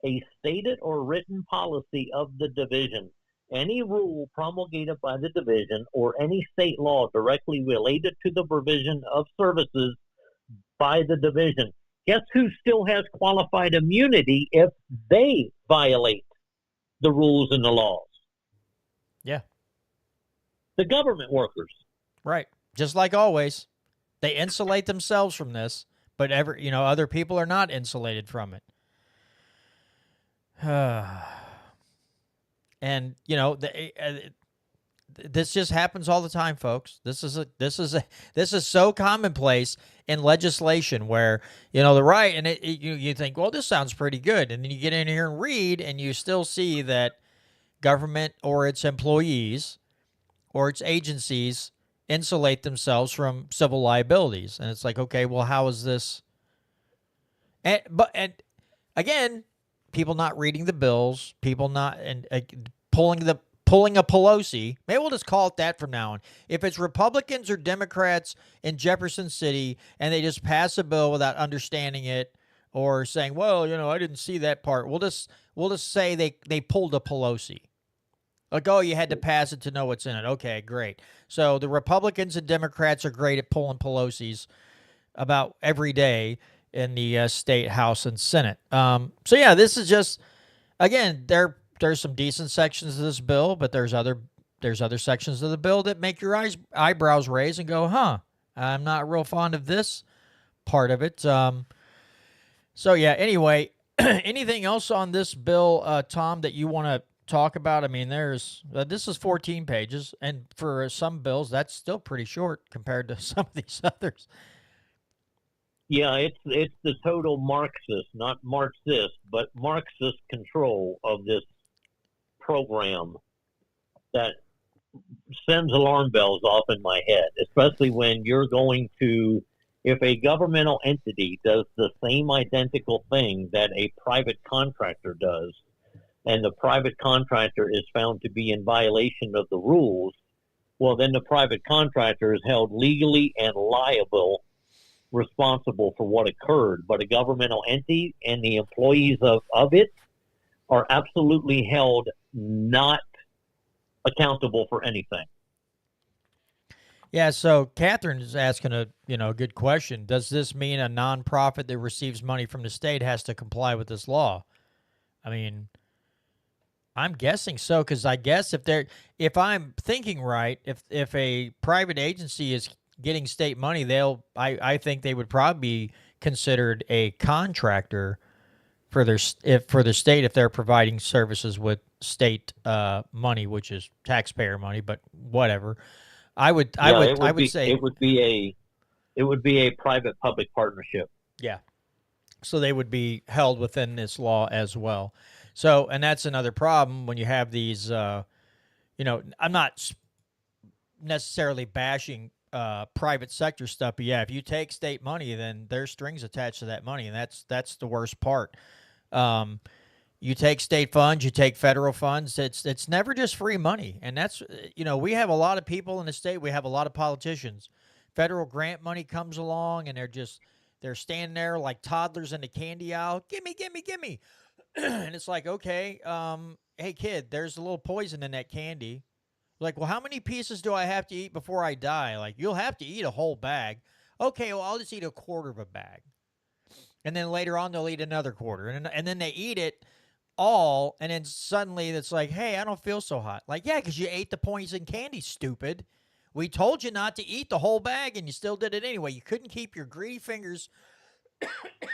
a stated or written policy of the division, any rule promulgated by the division, or any state law directly related to the provision of services by the division. Guess who still has qualified immunity if they violate the rules and the laws? Yeah. The government workers. Right. Just like always, they insulate themselves from this, but other people are not insulated from it. And this just happens all the time, folks. This is so commonplace in legislation where the right, and you think, well, this sounds pretty good, and then you get in here and read, and you still see that government or its employees or its agencies insulate themselves from civil liabilities, and it's like, okay, well, how is this? And again, people not reading the bills, people not pulling a Pelosi. Maybe we'll just call it that from now on. If it's Republicans or Democrats in Jefferson City and they just pass a bill without understanding it or saying, well, I didn't see that part, we'll just say they pulled a Pelosi. Like, oh, you had to pass it to know what's in it. Okay, great. So the Republicans and Democrats are great at pulling Pelosi's about every day in the state House and Senate. So yeah, this is just, again, there's some decent sections of this bill, but there's other sections of the bill that make your eyebrows raise and go, I'm not real fond of this part of it. So yeah, anyway, anything else on this bill, Tom, that you want to talk about? I mean, this is 14 pages, and for some bills, that's still pretty short compared to some of these others. Yeah, it's the total Marxist, not Marxist, but Marxist control of this program that sends alarm bells off in my head, especially when you're going to, if a governmental entity does the same identical thing that a private contractor does, and the private contractor is found to be in violation of the rules, well, then the private contractor is held legally and responsible for what occurred. But a governmental entity and the employees of it are absolutely held not accountable for anything. Yeah, so Catherine is asking a good question. Does this mean a nonprofit that receives money from the state has to comply with this law? I mean, I'm guessing so, because I guess if I'm thinking right, if a private agency is getting state money, I think they would probably be considered a contractor for the state if they're providing services with state money, which is taxpayer money, but whatever. I would say it would be a private public partnership. Yeah. So they would be held within this law as well. So, and that's another problem when you have these, I'm not necessarily bashing private sector stuff, but yeah, if you take state money, then there's strings attached to that money, and that's the worst part. You take state funds, you take federal funds. It's never just free money, and that's we have a lot of people in the state. We have a lot of politicians. Federal grant money comes along, and they're standing there like toddlers in the candy aisle. Gimme, gimme, gimme. And it's like, okay, hey kid, there's a little poison in that candy. Like, well, how many pieces do I have to eat before I die? Like, you'll have to eat a whole bag. Okay, well, I'll just eat a quarter of a bag. And then later on, they'll eat another quarter. And then they eat it all, and then suddenly it's like, hey, I don't feel so hot. Like, yeah, because you ate the poison candy, stupid. We told you not to eat the whole bag, and you still did it anyway. You couldn't keep your greedy fingers,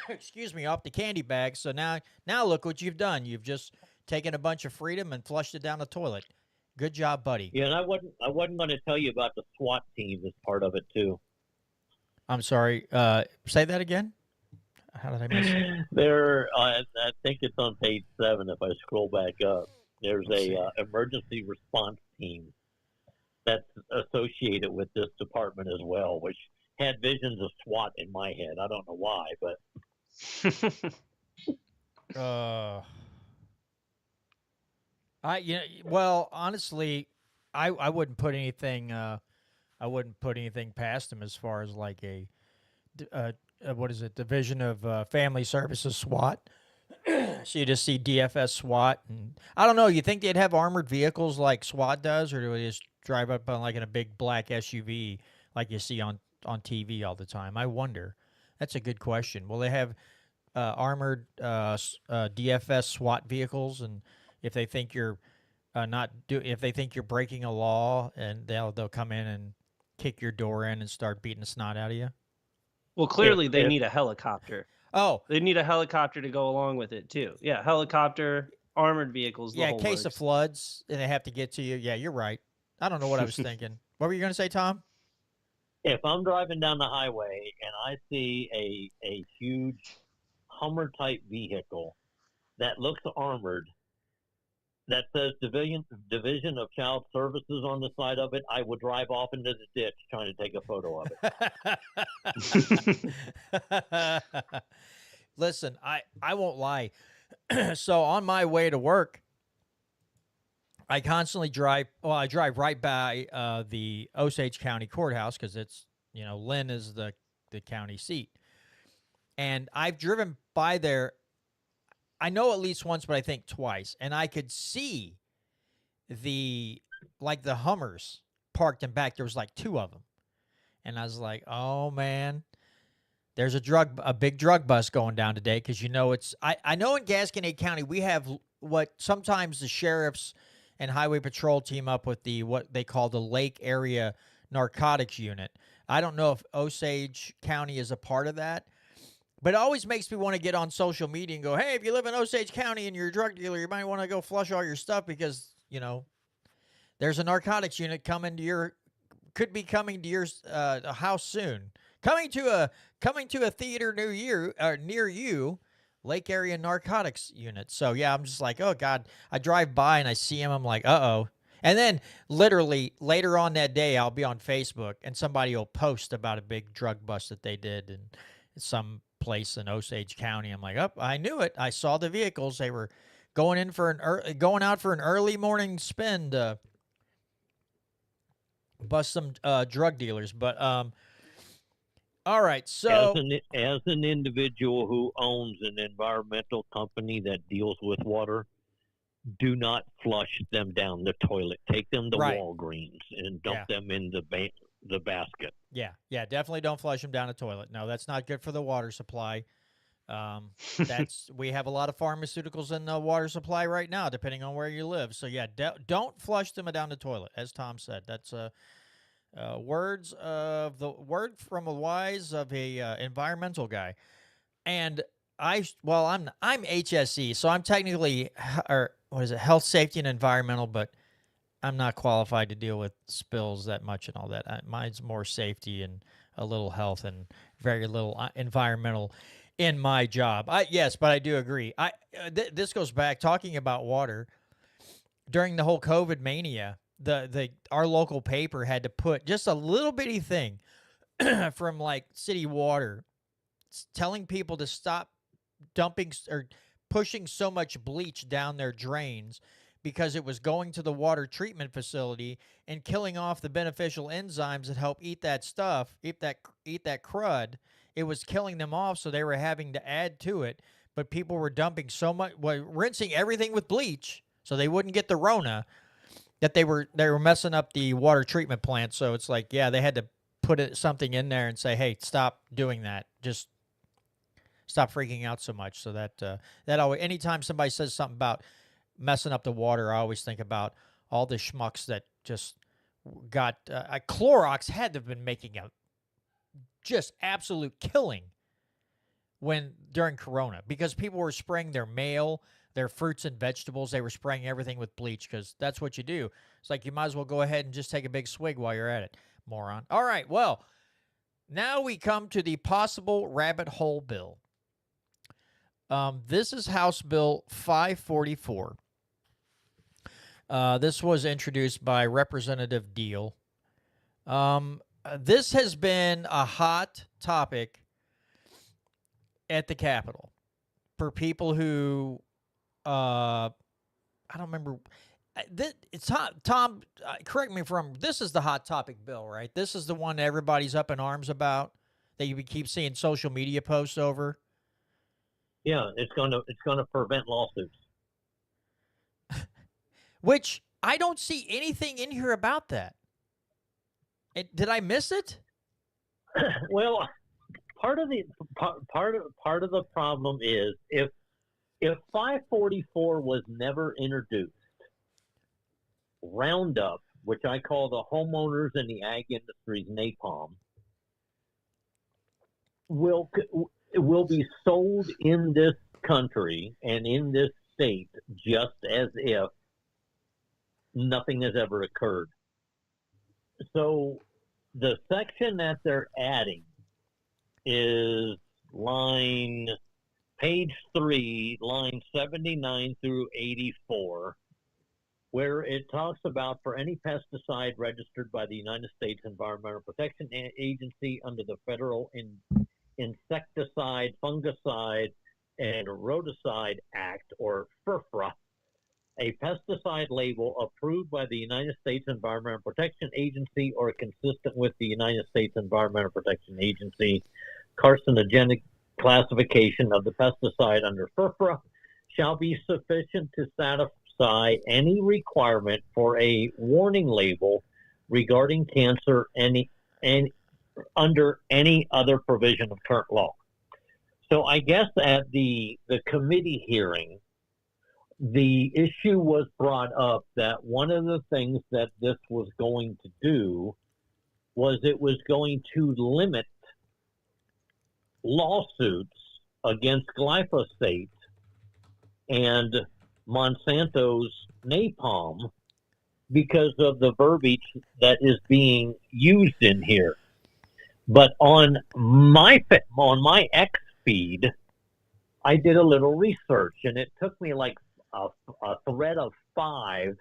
excuse me, off the candy bag. So now look what you've done. You've just taken a bunch of freedom and flushed it down the toilet. Good job, buddy. Yeah, and I wasn't going to tell you about the SWAT team as part of it too. I'm sorry. Say that again. How did I miss it? There, I think it's on page 7. If I scroll back up, there's Let's see. a emergency response team that's associated with this department as well, which had visions of SWAT in my head. I don't know why, but Well, honestly, I wouldn't put anything past them as far as like what is it, Division of Family Services SWAT. So you just see DFS SWAT, and I don't know. You think they'd have armored vehicles like SWAT does, or do they just drive up on like in a big black SUV like you see on TV all the time? I wonder. That's a good question. Will they have armored DFS SWAT vehicles, and if they think you're if they think you're breaking a law, and they'll come in and kick your door in and start beating the snot out of you? Well, clearly they if- need a helicopter. Oh, They need a helicopter to go along with it too. Yeah, helicopter, armored vehicles. The yeah, whole in case of works. floods and they have to get to you. Yeah, you're right. I don't know what I was thinking. What were you going to say, Tom? if I'm driving down the highway and I see a huge Hummer type vehicle that looks armored, that says Division of Child Services on the side of it, I would drive off into the ditch trying to take a photo of it. Listen, I won't lie. So on my way to work, I constantly drive. Well, I drive right by the Osage County Courthouse because it's, Lynn is the county seat, and I've driven by there. I know at least once, but I think twice, and I could see the Hummers parked in back. There was like 2 of them, and I was like, "Oh man, there's a big drug bust going down today." Because it's I know in Gasconade County we have what sometimes the sheriffs and highway patrol team up with what they call the Lake Area Narcotics Unit. I don't know if Osage County is a part of that. But it always makes me want to get on social media and go, hey, if you live in Osage County and you're a drug dealer, you might want to go flush all your stuff because, there's a narcotics unit could be coming to your house soon. Coming to a theater near you, Lake Area Narcotics Unit. So, yeah, I'm just like, oh, God. I drive by and I see him. I'm like, uh-oh. And then literally later on that day, I'll be on Facebook and somebody will post about a big drug bust that they did in some place in Osage County. I'm like, oh, I knew it. I saw the vehicles. They were going out for an early morning spin to bust some drug dealers. But all right. So as an individual who owns an environmental company that deals with water, do not flush them down the toilet. Take them to Right. Walgreens and dump them in the basket. yeah, definitely don't flush them down the toilet. No, that's not good for the water supply. We have a lot of pharmaceuticals in the water supply right now, depending on where you live. So yeah, don't flush them down the toilet, as Tom said. That's word from a wise of a environmental guy. And I'm HSE, so I'm technically health, safety, and environmental, but I'm not qualified to deal with spills that much and all that. Mine's more safety and a little health and very little environmental in my job. Yes, but I do agree. This goes back talking about water. During the whole COVID mania, our local paper had to put just a little bitty thing from like city water telling people to stop dumping or pushing so much bleach down their drains because it was going to the water treatment facility and killing off the beneficial enzymes that help eat that stuff, eat that crud. It was killing them off, so they were having to add to it. But people were dumping so much, rinsing everything with bleach so they wouldn't get the Rona, that they were messing up the water treatment plant. So it's like, yeah, they had to put something in there and say, hey, stop doing that. Just stop freaking out so much. So that always, anytime somebody says something about messing up the water, I always think about all the schmucks that just got Clorox had to have been making a just absolute killing during Corona, because people were spraying their mail, their fruits and vegetables. They were spraying everything with bleach because that's what you do. It's like you might as well go ahead and just take a big swig while you're at it, moron. All right, well, now we come to the possible rabbit hole bill. This is House Bill 544. This was introduced by Representative Deal. This has been a hot topic at the Capitol for people who, I don't remember. It's hot. Tom, correct me if I'm wrong. This is the hot topic bill, right? This is the one that everybody's up in arms about, that you keep seeing social media posts over. Yeah, it's gonna prevent lawsuits. Which I don't see anything in here about that. Did I miss it? Well, part of the problem is if 544 was never introduced, Roundup, which I call the homeowners and the ag industry's napalm, will be sold in this country and in this state just as if nothing has ever occurred. So the section that they're adding is page 3, line 79 through 84, where it talks about for any pesticide registered by the United States Environmental Protection Agency under the Federal Insecticide, Fungicide, and Roticide Act, or FERFRA, a pesticide label approved by the United States Environmental Protection Agency or consistent with the United States Environmental Protection Agency carcinogenic classification of the pesticide under FERFRA shall be sufficient to satisfy any requirement for a warning label regarding cancer under any other provision of current law. So I guess at the committee hearing, the issue was brought up that one of the things that this was going to do was it was going to limit lawsuits against glyphosate and Monsanto's napalm because of the verbiage that is being used in here. But on my X feed, I did a little research, and it took me like a thread of 5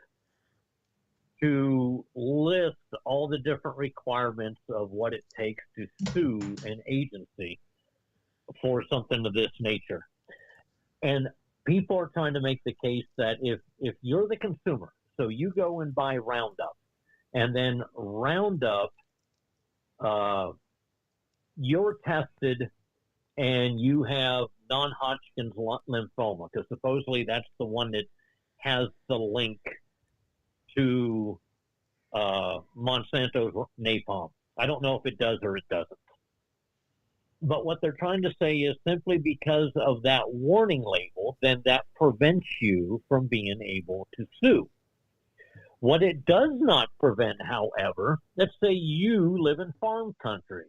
to list all the different requirements of what it takes to sue an agency for something of this nature. And people are trying to make the case that if you're the consumer, so you go and buy Roundup, and then Roundup, you're tested and you have non-Hodgkin's lymphoma, because supposedly that's the one that has the link to Monsanto's napalm. I don't know if it does or it doesn't. But what they're trying to say is simply because of that warning label, then that prevents you from being able to sue. What it does not prevent, however, let's say you live in farm country.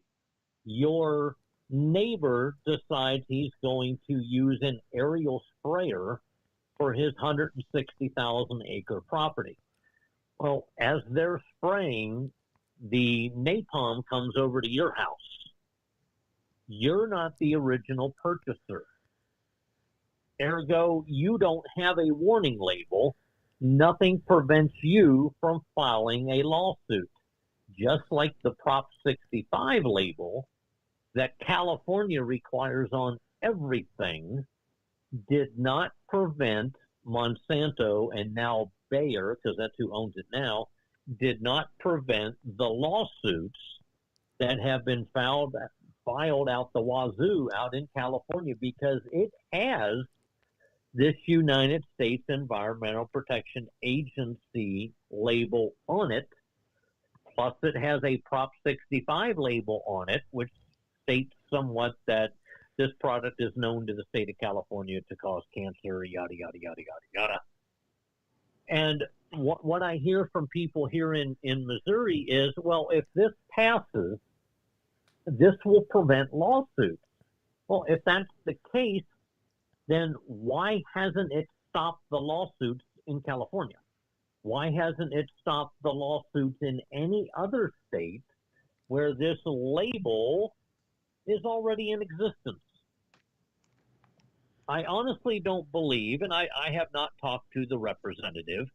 Your neighbor decides he's going to use an aerial sprayer for his 160,000 acre property. Well, as they're spraying, the napalm comes over to your house. You're not the original purchaser. Ergo, you don't have a warning label. Nothing prevents you from filing a lawsuit. Just like the Prop 65 label that California requires on everything did not prevent Monsanto, and now Bayer, because that's who owns it now, did not prevent the lawsuits that have been filed out the wazoo out in California, because it has this United States Environmental Protection Agency label on it, plus it has a Prop 65 label on it, which states somewhat that this product is known to the state of California to cause cancer, yada, yada, yada, yada, yada. And what I hear from people here in Missouri is, well, if this passes, this will prevent lawsuits. Well, if that's the case, then why hasn't it stopped the lawsuits in California? Why hasn't it stopped the lawsuits in any other state where this label is already in existence? I honestly don't believe, and I have not talked to the representative,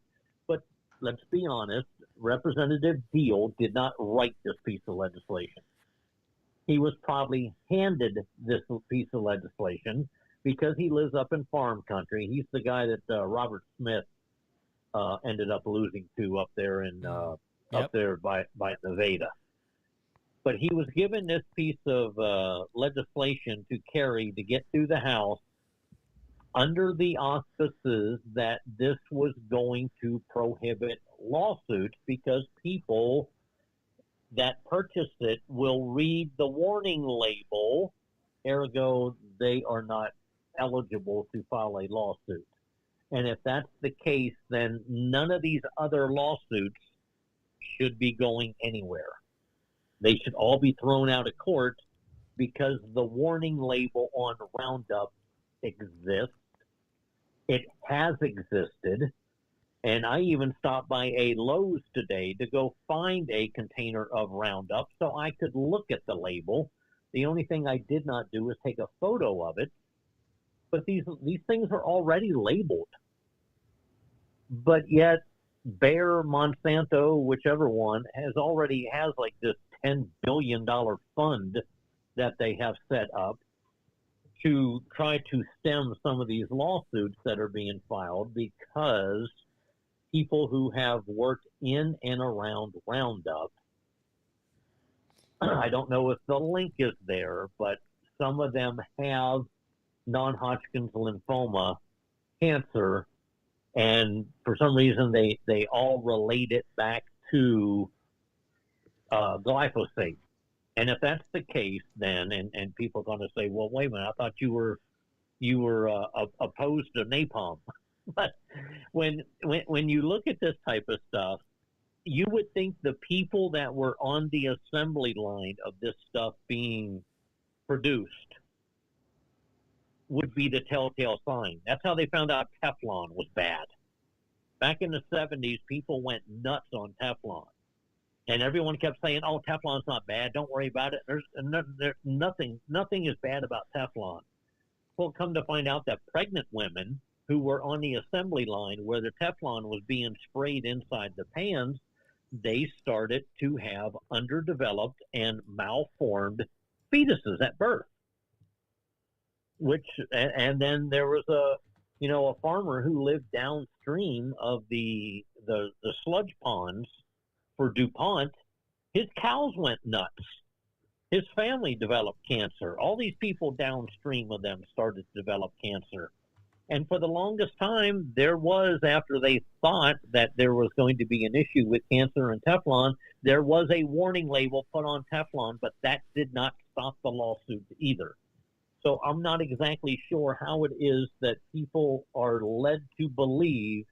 but let's be honest, Representative Deal did not write this piece of legislation. He was probably handed this piece of legislation because he lives up in farm country. He's the guy that Robert Smith ended up losing to up there in up there by Nevada. But he was given this piece of legislation to carry to get through the House under the auspices that this was going to prohibit lawsuits because people that purchase it will read the warning label, ergo they are not eligible to file a lawsuit. And if that's the case, then none of these other lawsuits should be going anywhere. They should all be thrown out of court because the warning label on Roundup exists. It has existed. And I even stopped by a Lowe's today to go find a container of Roundup so I could look at the label. The only thing I did not do was take a photo of it. But these things are already labeled. But yet Bayer, Monsanto, whichever one, has like this $10 billion fund that they have set up to try to stem some of these lawsuits that are being filed because people who have worked in and around Roundup, I don't know if the link is there, but some of them have non-Hodgkin's lymphoma, cancer, and for some reason they all relate it back to glyphosate. And if that's the case, then and people are going to say, well, wait a minute, I thought you were opposed to napalm. But when you look at this type of stuff, you would think the people that were on the assembly line of this stuff being produced would be the telltale sign. That's how they found out Teflon was bad. Back in the 70s, people went nuts on Teflon. And everyone kept saying, oh, Teflon's not bad. Don't worry about it. There's nothing is bad about Teflon. Well, come to find out that pregnant women who were on the assembly line where the Teflon was being sprayed inside the pans, they started to have underdeveloped and malformed fetuses at birth. And then there was a farmer who lived downstream of the sludge ponds for DuPont. His cows went nuts. His family developed cancer. All these people downstream of them started to develop cancer. And for the longest time, there was, after they thought that there was going to be an issue with cancer and Teflon, there was a warning label put on Teflon, but that did not stop the lawsuits either. So I'm not exactly sure how it is that people are led to believe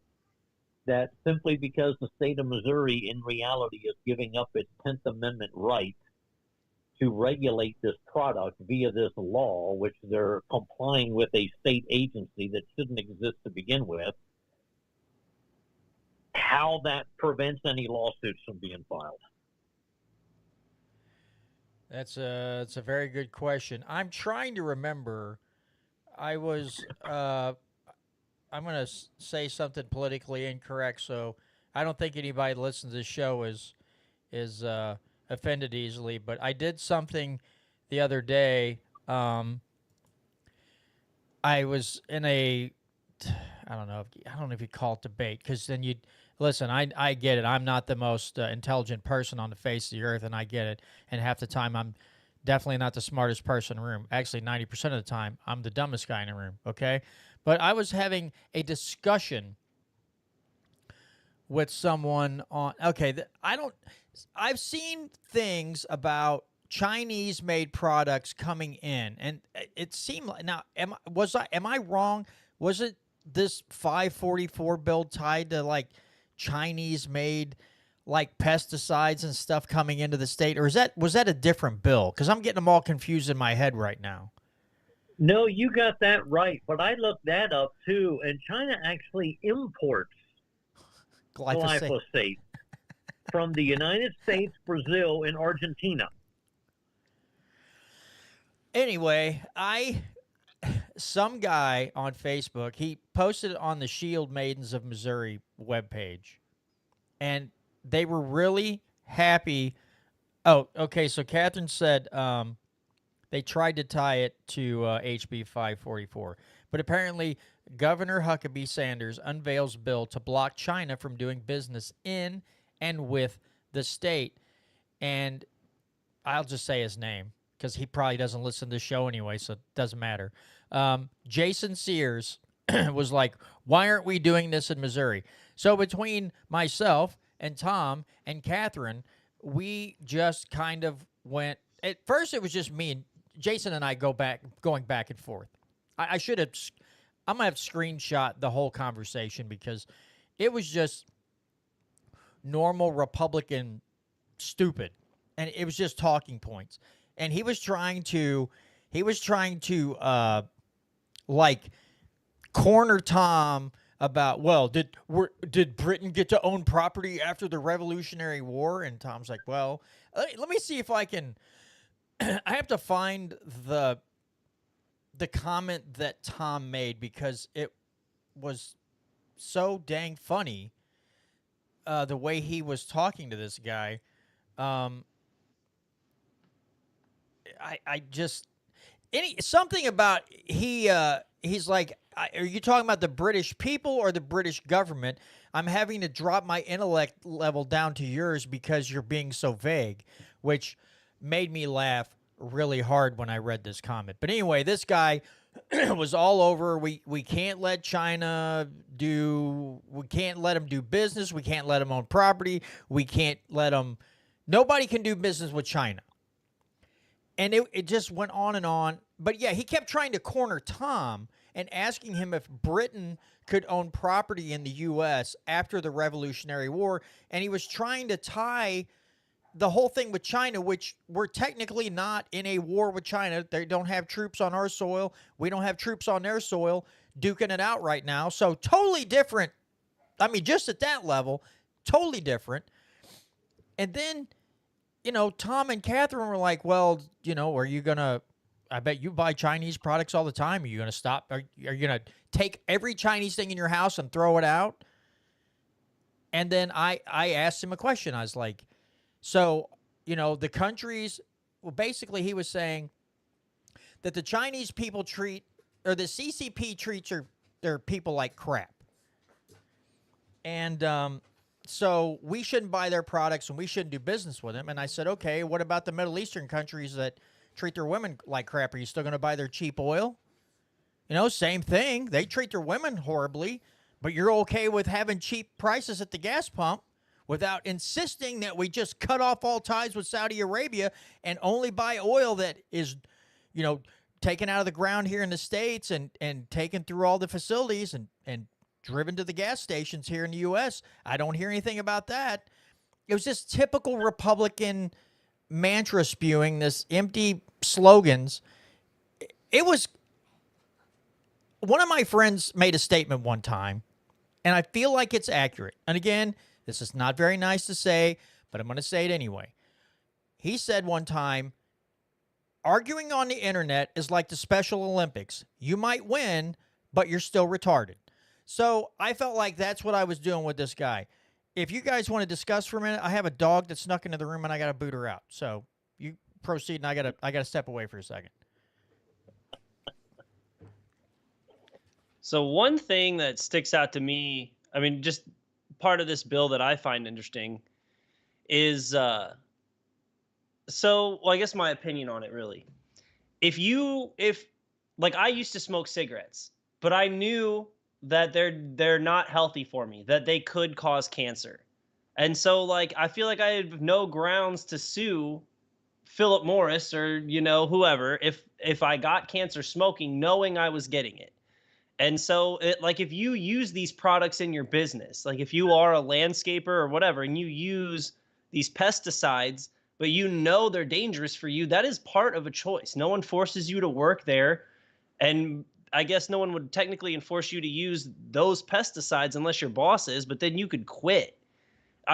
that simply because the state of Missouri in reality is giving up its 10th Amendment right to regulate this product via this law, which they're complying with a state agency that shouldn't exist to begin with, how that prevents any lawsuits from being filed. That's a very good question. I'm trying to remember. I was I'm going to say something politically incorrect, so I don't think anybody that listens to this show is offended easily. But I did something the other day. I was in I don't know if you call it debate, because then you'd listen. I get it. I'm not the most intelligent person on the face of the earth, and I get it. And half the time, I'm definitely not the smartest person in the room. Actually, 90% of the time, I'm the dumbest guy in the room. Okay. But I was having a discussion with someone on, I've seen things about Chinese-made products coming in, and it seemed like, now, am I wrong? Was it this 544 bill tied to like Chinese made like pesticides and stuff coming into the state, or was that a different bill? Because I'm getting them all confused in my head right now. No, you got that right, but I looked that up too, and China actually imports Glyphosate. glyphosate from the United States, Brazil, and Argentina. Anyway, some guy on Facebook, he posted it on the Shield Maidens of Missouri webpage, and they were really happy. Oh, okay. So Catherine said they tried to tie it to HB 544, but apparently Governor Huckabee Sanders unveils bill to block China from doing business in and with the state. And I'll just say his name because he probably doesn't listen to the show anyway, so it doesn't matter. Jason Sears was like, why aren't we doing this in Missouri? So between myself and Tom and Catherine, we just kind of went. At first, it was just me and Jason and I going back and forth. I should have. I'm gonna have screenshot the whole conversation because it was just normal Republican stupid, and it was just talking points. And he was trying to like corner Tom about, well, did Britain get to own property after the Revolutionary War? And Tom's like, well, let me see if I can. I have to find the comment that Tom made because it was so dang funny. The way he was talking to this guy, I just something about he's like, are you talking about the British people or the British government? I'm having to drop my intellect level down to yours because you're being so vague, which made me laugh really hard when I read this comment. But anyway, this guy was all over. We can't let China we can't let them do business. We can't let them own property. We can't let them. Nobody can do business with China. And it just went on and on. But yeah, he kept trying to corner Tom and asking him if Britain could own property in the U.S. after the Revolutionary War. And he was trying to tie the whole thing with China, which we're technically not in a war with China. They don't have troops on our soil. We don't have troops on their soil, duking it out right now. So totally different. I mean, just at that level, totally different. And then, Tom and Catherine were like, well, are you going to, I bet you buy Chinese products all the time. Are you going to stop? Are you going to take every Chinese thing in your house and throw it out? And then I asked him a question. I was like, so, the countries, well, basically he was saying that the Chinese people the CCP treats their people like crap. And so we shouldn't buy their products and we shouldn't do business with them. And I said, okay, what about the Middle Eastern countries that treat their women like crap? Are you still going to buy their cheap oil? Same thing. They treat their women horribly, but you're okay with having cheap prices at the gas pump without insisting that we just cut off all ties with Saudi Arabia and only buy oil that is, taken out of the ground here in the States and taken through all the facilities and driven to the gas stations here in the U.S. I don't hear anything about that. It was just typical Republican mantra spewing, this empty slogans. It was, one of my friends made a statement one time, and I feel like it's accurate. And again, this is not very nice to say, but I'm going to say it anyway. He said one time, arguing on the internet is like the Special Olympics. You might win, but you're still retarded. So I felt like that's what I was doing with this guy. If you guys want to discuss for a minute, I have a dog that snuck into the room and I got to boot her out. So you proceed, and I got to step away for a second. So one thing that sticks out to me, I mean, just part of this bill that I find interesting is, I guess my opinion on it really. If I used to smoke cigarettes, but I knew that they're not healthy for me, that they could cause cancer. And so I feel like I have no grounds to sue Philip Morris or, whoever, if I got cancer smoking, knowing I was getting it. And so, like, if you use these products in your business, like if you are a landscaper or whatever, and you use these pesticides, but you know they're dangerous for you, that is part of a choice. No one forces you to work there. And I guess no one would technically enforce you to use those pesticides unless your boss is, but then you could quit.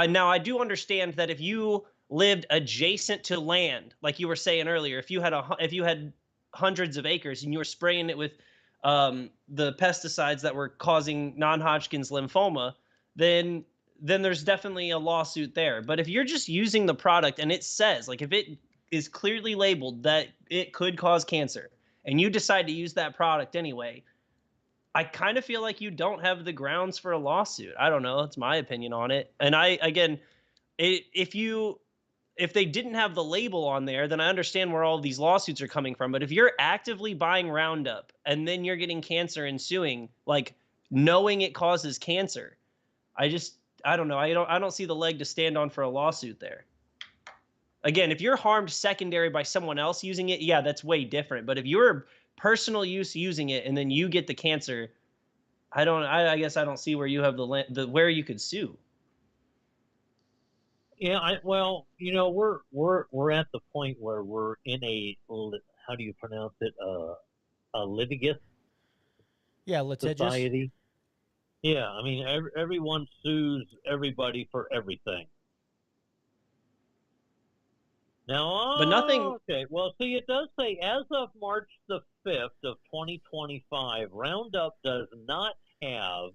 Now, I do understand that if you lived adjacent to land, like you were saying earlier, if you had hundreds of acres and you were spraying it with the pesticides that were causing non-Hodgkin's lymphoma, then there's definitely a lawsuit there. But if you're just using the product and it says, like, if it is clearly labeled that it could cause cancer, and you decide to use that product anyway, I kind of feel like you don't have the grounds for a lawsuit. I don't know. That's my opinion on it. And if they didn't have the label on there, then I understand where all of these lawsuits are coming from. But if you're actively buying Roundup and then you're getting cancer and suing, like, knowing it causes cancer, I don't know. I don't see the leg to stand on for a lawsuit there. Again, if you're harmed secondary by someone else using it, yeah, that's way different. But if you're personal use using it and then you get the cancer, I guess I don't see where you have where you could sue. Yeah, we're at the point where we're in how do you pronounce it? A litigious Yeah, litigious. society. Yeah, I mean, everyone sues everybody for everything. Now, But nothing. Okay, well, see, it does say, as of March the 5th of 2025, Roundup does not have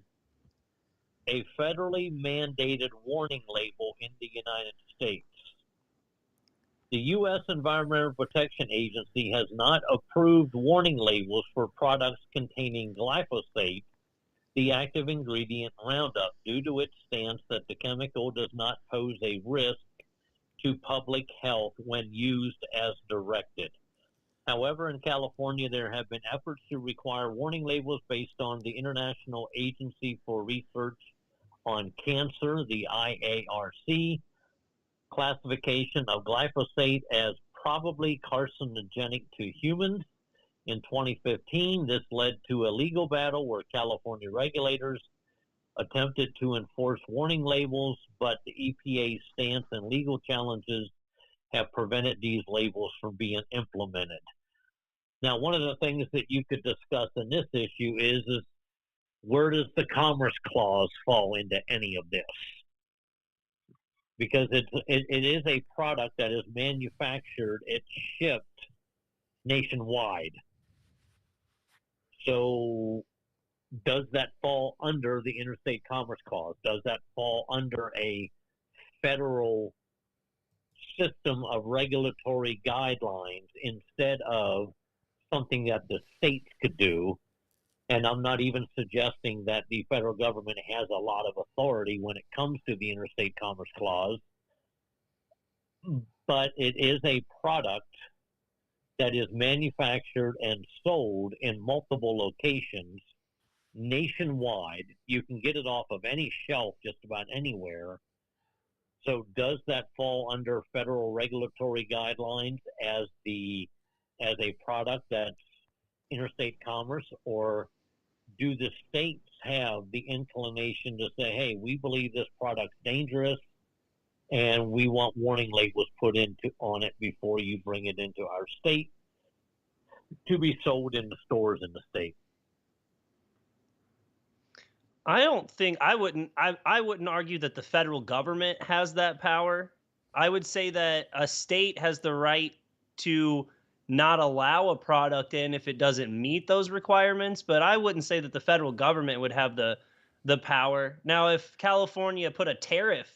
a federally mandated warning label in the United States. The U.S. Environmental Protection Agency has not approved warning labels for products containing glyphosate, the active ingredient in Roundup, due to its stance that the chemical does not pose a risk to public health when used as directed. However, in California, there have been efforts to require warning labels based on the International Agency for Research on Cancer, the IARC, classification of glyphosate as probably carcinogenic to humans. In 2015, this led to a legal battle where California regulators attempted to enforce warning labels, but the EPA's stance and legal challenges have prevented these labels from being implemented. Now, one of the things that you could discuss in this issue is where does the Commerce Clause fall into any of this? Because it is a product that is manufactured, it's shipped nationwide. So does that fall under the Interstate Commerce Clause? Does that fall under a federal system of regulatory guidelines instead of something that the states could do? And I'm not even suggesting that the federal government has a lot of authority when it comes to the Interstate Commerce Clause, but it is a product that is manufactured and sold in multiple locations nationwide. You can get it off of any shelf just about anywhere. So does that fall under federal regulatory guidelines as a product that's interstate commerce, or do the states have the inclination to say, hey, we believe this product's dangerous and we want warning labels put on it before you bring it into our state to be sold in the stores in the state? I wouldn't argue that the federal government has that power. I would say that a state has the right to not allow a product in if it doesn't meet those requirements, but I wouldn't say that the federal government would have the power. Now, if California put a tariff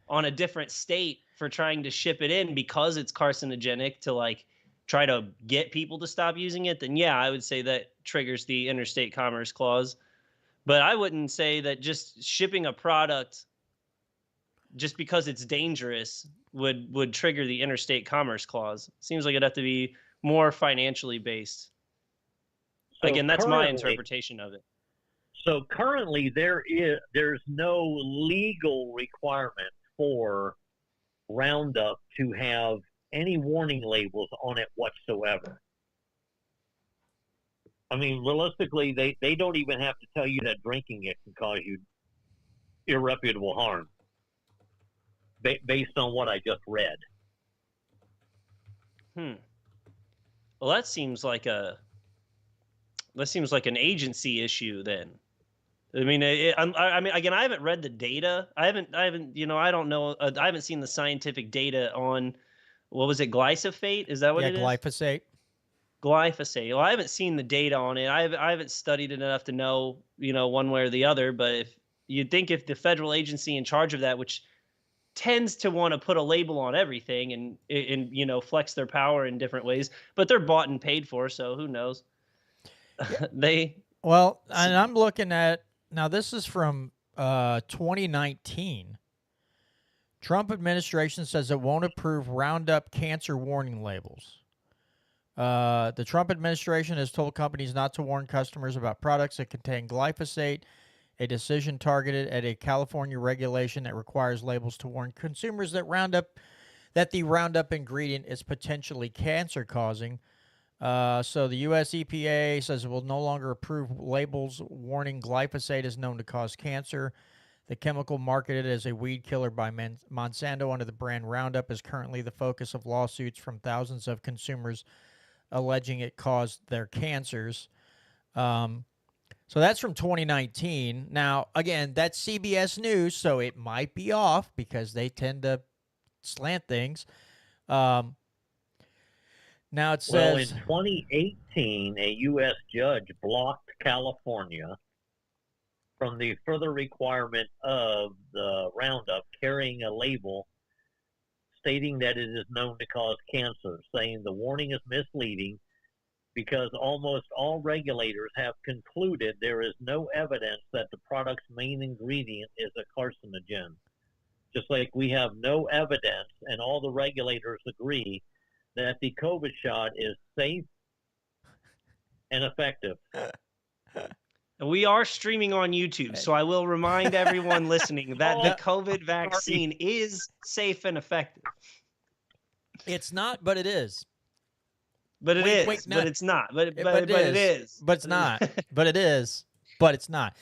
on a different state for trying to ship it in because it's carcinogenic to, like, try to get people to stop using it, then yeah, I would say that triggers the Interstate Commerce Clause. But I wouldn't say that just shipping a product just because it's dangerous would trigger the Interstate Commerce Clause. Seems like it'd have to be more financially based. So again, that's my interpretation of it. So currently there's no legal requirement for Roundup to have any warning labels on it whatsoever. I mean, realistically, they don't even have to tell you that drinking it can cause you irreparable harm, based on what I just read. Well, that seems like an agency issue then. I mean, I mean, again, I haven't read the data. I haven't, I don't know. I haven't seen the scientific data on, what was it, glyphosate? Is that what Yeah, it is? glyphosate. Glyphosate. Well, I haven't seen the data on it. I haven't studied it enough to know, one way or the other. But if you'd think if the federal agency in charge of that, which tends to want to put a label on everything and flex their power in different ways, but they're bought and paid for, so who knows? Well, and I'm looking at now. This is from 2019. Trump administration says it won't approve Roundup cancer warning labels. The Trump administration has told companies not to warn customers about products that contain glyphosate, a decision targeted at a California regulation that requires labels to warn consumers that the Roundup ingredient is potentially cancer-causing. So the U.S. EPA says it will no longer approve labels warning glyphosate is known to cause cancer. The chemical marketed as a weed killer by Monsanto under the brand Roundup is currently the focus of lawsuits from thousands of consumers alleging it caused their cancers. So that's from 2019. Now, again, that's CBS News, so it might be off because they tend to slant things. Now it says... Well, in 2018, a U.S. judge blocked California from the further requirement of the Roundup carrying a label stating that it is known to cause cancer, saying the warning is misleading because almost all regulators have concluded there is no evidence that the product's main ingredient is a carcinogen. Just like we have no evidence, and all the regulators agree, that the COVID shot is safe and effective. We are streaming on YouTube, so I will remind everyone listening that the COVID vaccine is safe and effective. It's not, but it is. But it is. Wait, no. But it's not. But it is. But it's not. But it is. But it's not.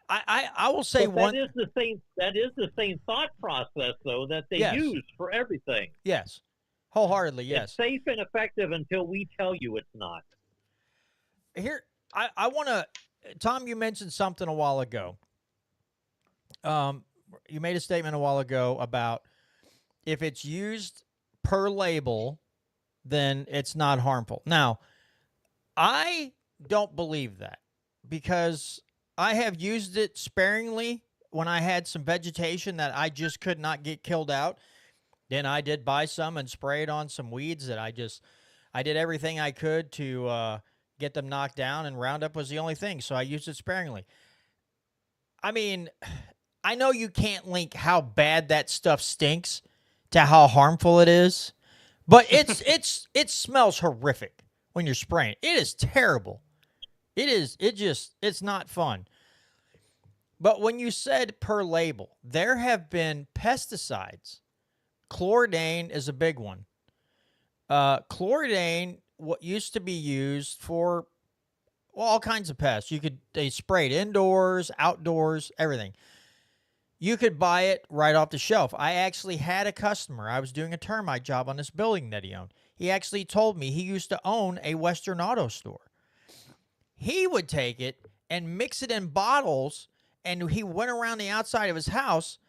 I will say but one. That is the same thought process, though, that they use for everything. Yes, wholeheartedly. Yes, it's safe and effective until we tell you it's not. Here, I want to. Tom, you mentioned something a while ago. You made a statement a while ago about if it's used per label, then it's not harmful. Now, I don't believe that because I have used it sparingly when I had some vegetation that I just could not get killed out. Then I did buy some and spray it on some weeds that I did everything I could to get them knocked down, and Roundup was the only thing, so I used it sparingly. I mean, I know you can't link how bad that stuff stinks to how harmful it is, but it smells horrific when you're spraying. It is terrible. It's not fun. But when you said per label, there have been pesticides. Chloridane is a big one. Chloridane, what used to be used for all kinds of pests. They sprayed indoors, outdoors, everything. You could buy it right off the shelf. I actually had a customer. I was doing a termite job on this building that he owned. He actually told me he used to own a Western Auto store. He would take it and mix it in bottles, and he went around the outside of his house,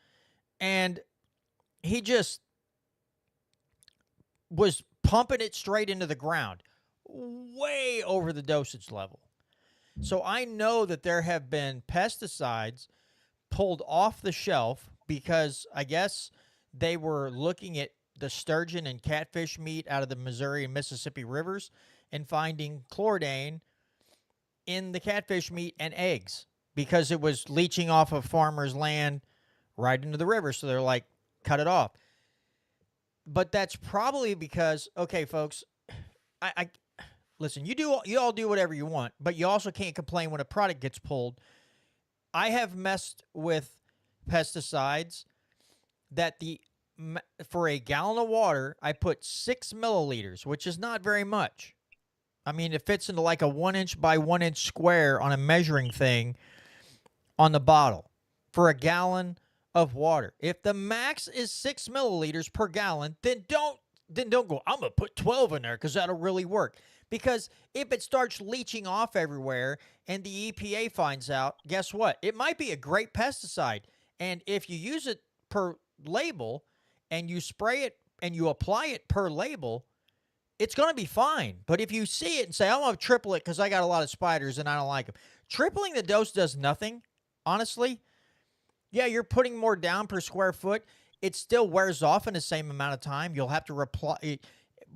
and he just was pumping it straight into the ground, way over the dosage level. So I know that there have been pesticides pulled off the shelf because I guess they were looking at the sturgeon and catfish meat out of the Missouri and Mississippi rivers and finding chloridane in the catfish meat and eggs because it was leaching off of farmers' land right into the river. So they're like, cut it off. But that's probably because, okay, folks, I listen, you all do whatever you want, but you also can't complain when a product gets pulled. I have messed with pesticides that for a gallon of water, I put 6 milliliters, which is not very much. I mean, it fits into like a 1 inch by 1 inch square on a measuring thing on the bottle for a gallon of water. If the max is 6 milliliters per gallon, then don't go, I'm going to put 12 in there because that'll really work. Because if it starts leaching off everywhere and the EPA finds out, guess what? It might be a great pesticide. And if you use it per label and you spray it and you apply it per label, it's going to be fine. But if you see it and say, I'm going to triple it because I got a lot of spiders and I don't like them, tripling the dose does nothing, honestly. Yeah, you're putting more down per square foot. It still wears off in the same amount of time. You'll have to reply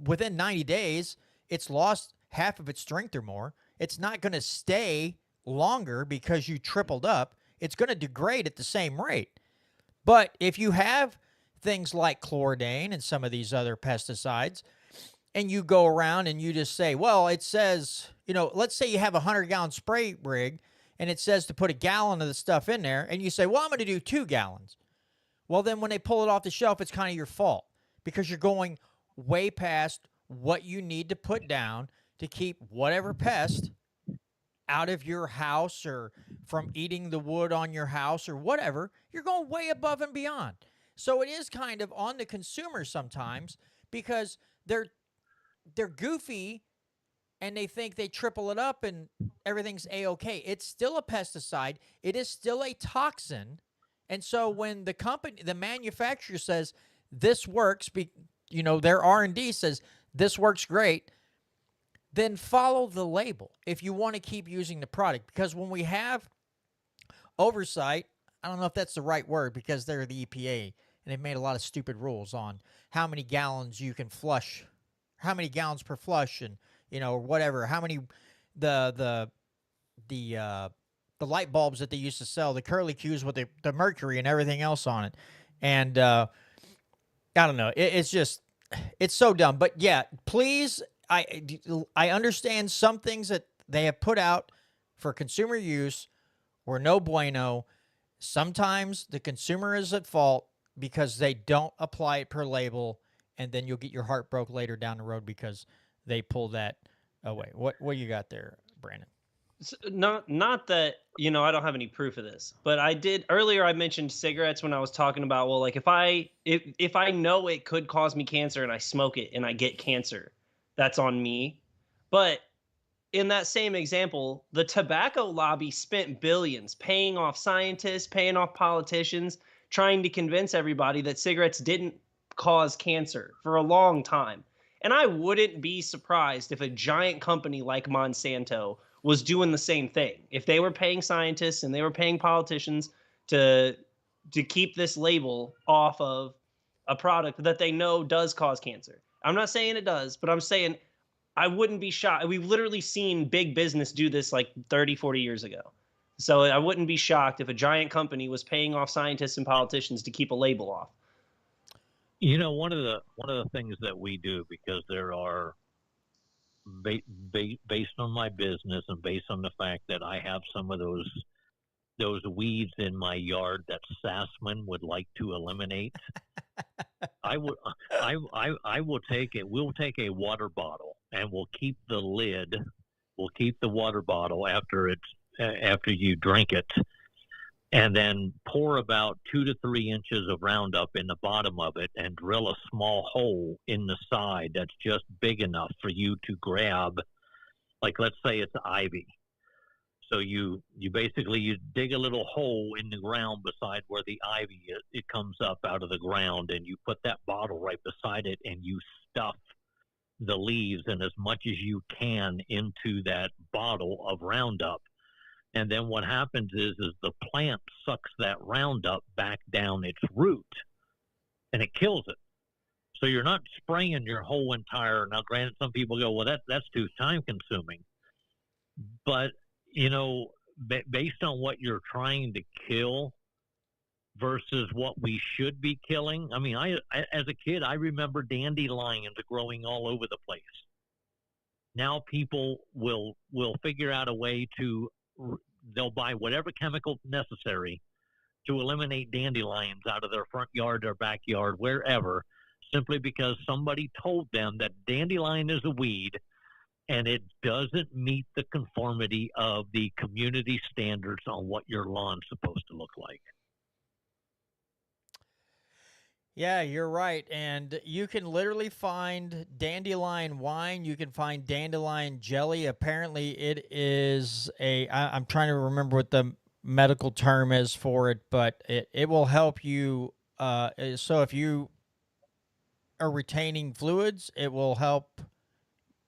within 90 days. It's lost half of its strength or more. It's not going to stay longer because you tripled up. It's going to degrade at the same rate. But if you have things like chloridane and some of these other pesticides, and you go around and you just say, well, it says, let's say you have a 100-gallon spray rig, and it says to put a gallon of the stuff in there, and you say, well, I'm going to do 2 gallons. Well, then when they pull it off the shelf, it's kind of your fault because you're going way past what you need to put down to keep whatever pest out of your house or from eating the wood on your house or whatever. You're going way above and beyond. So it is kind of on the consumer sometimes because they're goofy and they think they triple it up and everything's A-okay. It's still a pesticide. It is still a toxin. And so when the manufacturer says this works, their R&D says this works great, then follow the label if you want to keep using the product. Because when we have oversight, I don't know if that's the right word because they're the EPA and they've made a lot of stupid rules on how many gallons you can flush, how many gallons per flush, and whatever, how many the light bulbs that they used to sell, the curly Qs with the mercury and everything else on it. And I don't know. It's just, it's so dumb. But yeah, please, I understand some things that they have put out for consumer use were no bueno. Sometimes the consumer is at fault because they don't apply it per label, and then you'll get your heart broke later down the road because they pull that away. What you got there, Brandon? Not that, I don't have any proof of this, but I did earlier. I mentioned cigarettes when I was talking about, well, like if I know it could cause me cancer and I smoke it and I get cancer, that's on me. But in that same example, the tobacco lobby spent billions paying off scientists, paying off politicians, trying to convince everybody that cigarettes didn't cause cancer for a long time. And I wouldn't be surprised if a giant company like Monsanto was doing the same thing. If they were paying scientists and they were paying politicians to keep this label off of a product that they know does cause cancer. I'm not saying it does, but I'm saying I wouldn't be shocked. We've literally seen big business do this like 30, 40 years ago. So I wouldn't be shocked if a giant company was paying off scientists and politicians to keep a label off. One of the things that we do, because there are based on my business and based on the fact that I have some of those weeds in my yard that Sassman would like to eliminate, we'll take a water bottle and we'll keep the lid, we'll keep the water bottle after you drink it, and then pour about 2 to 3 inches of Roundup in the bottom of it and drill a small hole in the side that's just big enough for you to grab, like let's say it's ivy. So you dig a little hole in the ground beside where the ivy is. It comes up out of the ground, and you put that bottle right beside it, and you stuff the leaves and as much as you can into that bottle of Roundup. And then what happens is the plant sucks that Roundup back down its root, and it kills it. So you're not spraying your whole entire. Now, granted, some people go, well, that's too time consuming. But, based on what you're trying to kill versus what we should be killing. I mean, I as a kid, I remember dandelions growing all over the place. Now people will figure out a way to, they'll buy whatever chemical necessary to eliminate dandelions out of their front yard or backyard, wherever, simply because somebody told them that dandelion is a weed and it doesn't meet the conformity of the community standards on what your lawn's supposed to look like. Yeah, you're right. And you can literally find dandelion wine. You can find dandelion jelly. Apparently, it is I'm trying to remember what the medical term is for it, but it will help you. So if you are retaining fluids, it will help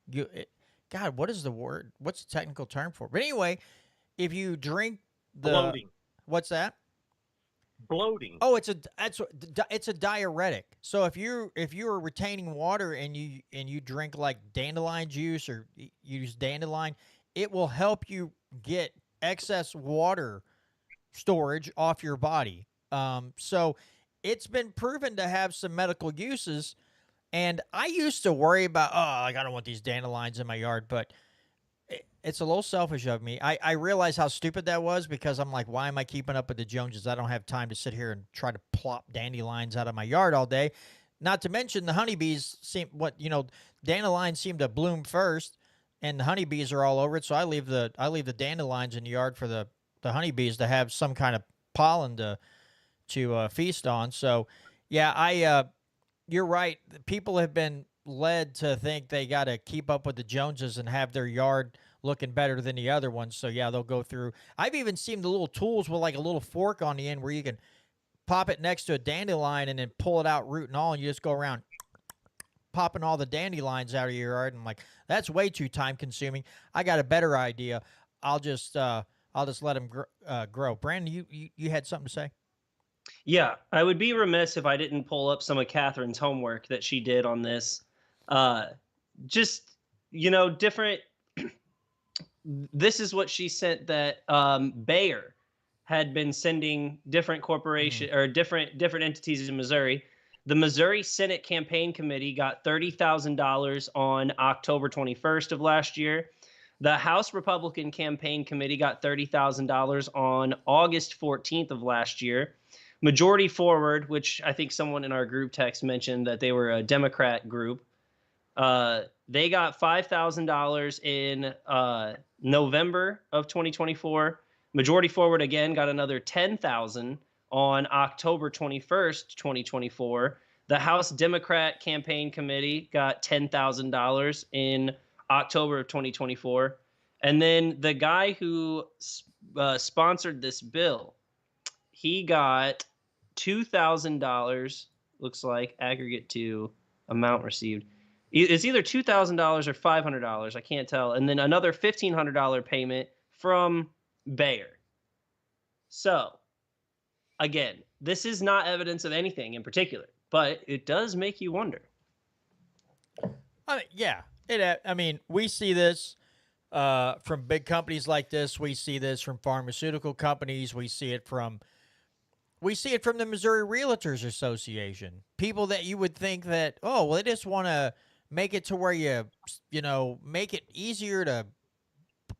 you. God, what is the word? What's the technical term for it? But anyway, if you drink Bloating. what's that? Bloating. Oh, it's a diuretic. So if you're retaining water and you drink like dandelion juice or you use dandelion, it will help you get excess water storage off your body. So it's been proven to have some medical uses. And I used to worry about, like I don't want these dandelions in my yard, but it's a little selfish of me. I realize how stupid that was because I'm like, why am I keeping up with the Joneses? I don't have time to sit here and try to plop dandelions out of my yard all day. Not to mention the honeybees dandelions seem to bloom first, and the honeybees are all over it. So I leave the dandelions in the yard for the honeybees to have some kind of pollen to feast on. So yeah, you're right. People have been led to think they got to keep up with the Joneses and have their yard looking better than the other ones. So yeah, they'll go through. I've even seen the little tools with like a little fork on the end where you can pop it next to a dandelion and then pull it out root and all, and you just go around popping all the dandelions out of your yard. And I'm like, that's way too time consuming. I got a better idea. I'll just let them grow. Brandon, you had something to say? Yeah, I would be remiss if I didn't pull up some of Catherine's homework that she did on this. Just, different. This is what she sent that Bayer had been sending different corporation or different entities in Missouri. The Missouri Senate Campaign Committee got $30,000 on October 21st of last year. The House Republican Campaign Committee got $30,000 on August 14th of last year. Majority Forward, which I think someone in our group text mentioned that they were a Democrat group, they got $5,000 in November of 2024. Majority Forward again got another $10,000 on October 21st, 2024. The House Democrat Campaign Committee got $10,000 in October of 2024. And then the guy who sponsored this bill, he got $2,000, looks like, aggregate to amount received. It's either $2,000 or $500. I can't tell. And then another $1,500 payment from Bayer. So, again, this is not evidence of anything in particular, but it does make you wonder. Yeah. We see this from big companies like this. We see this from pharmaceutical companies. We see it from the Missouri Realtors Association. People that you would think that, they just want to make it to where make it easier to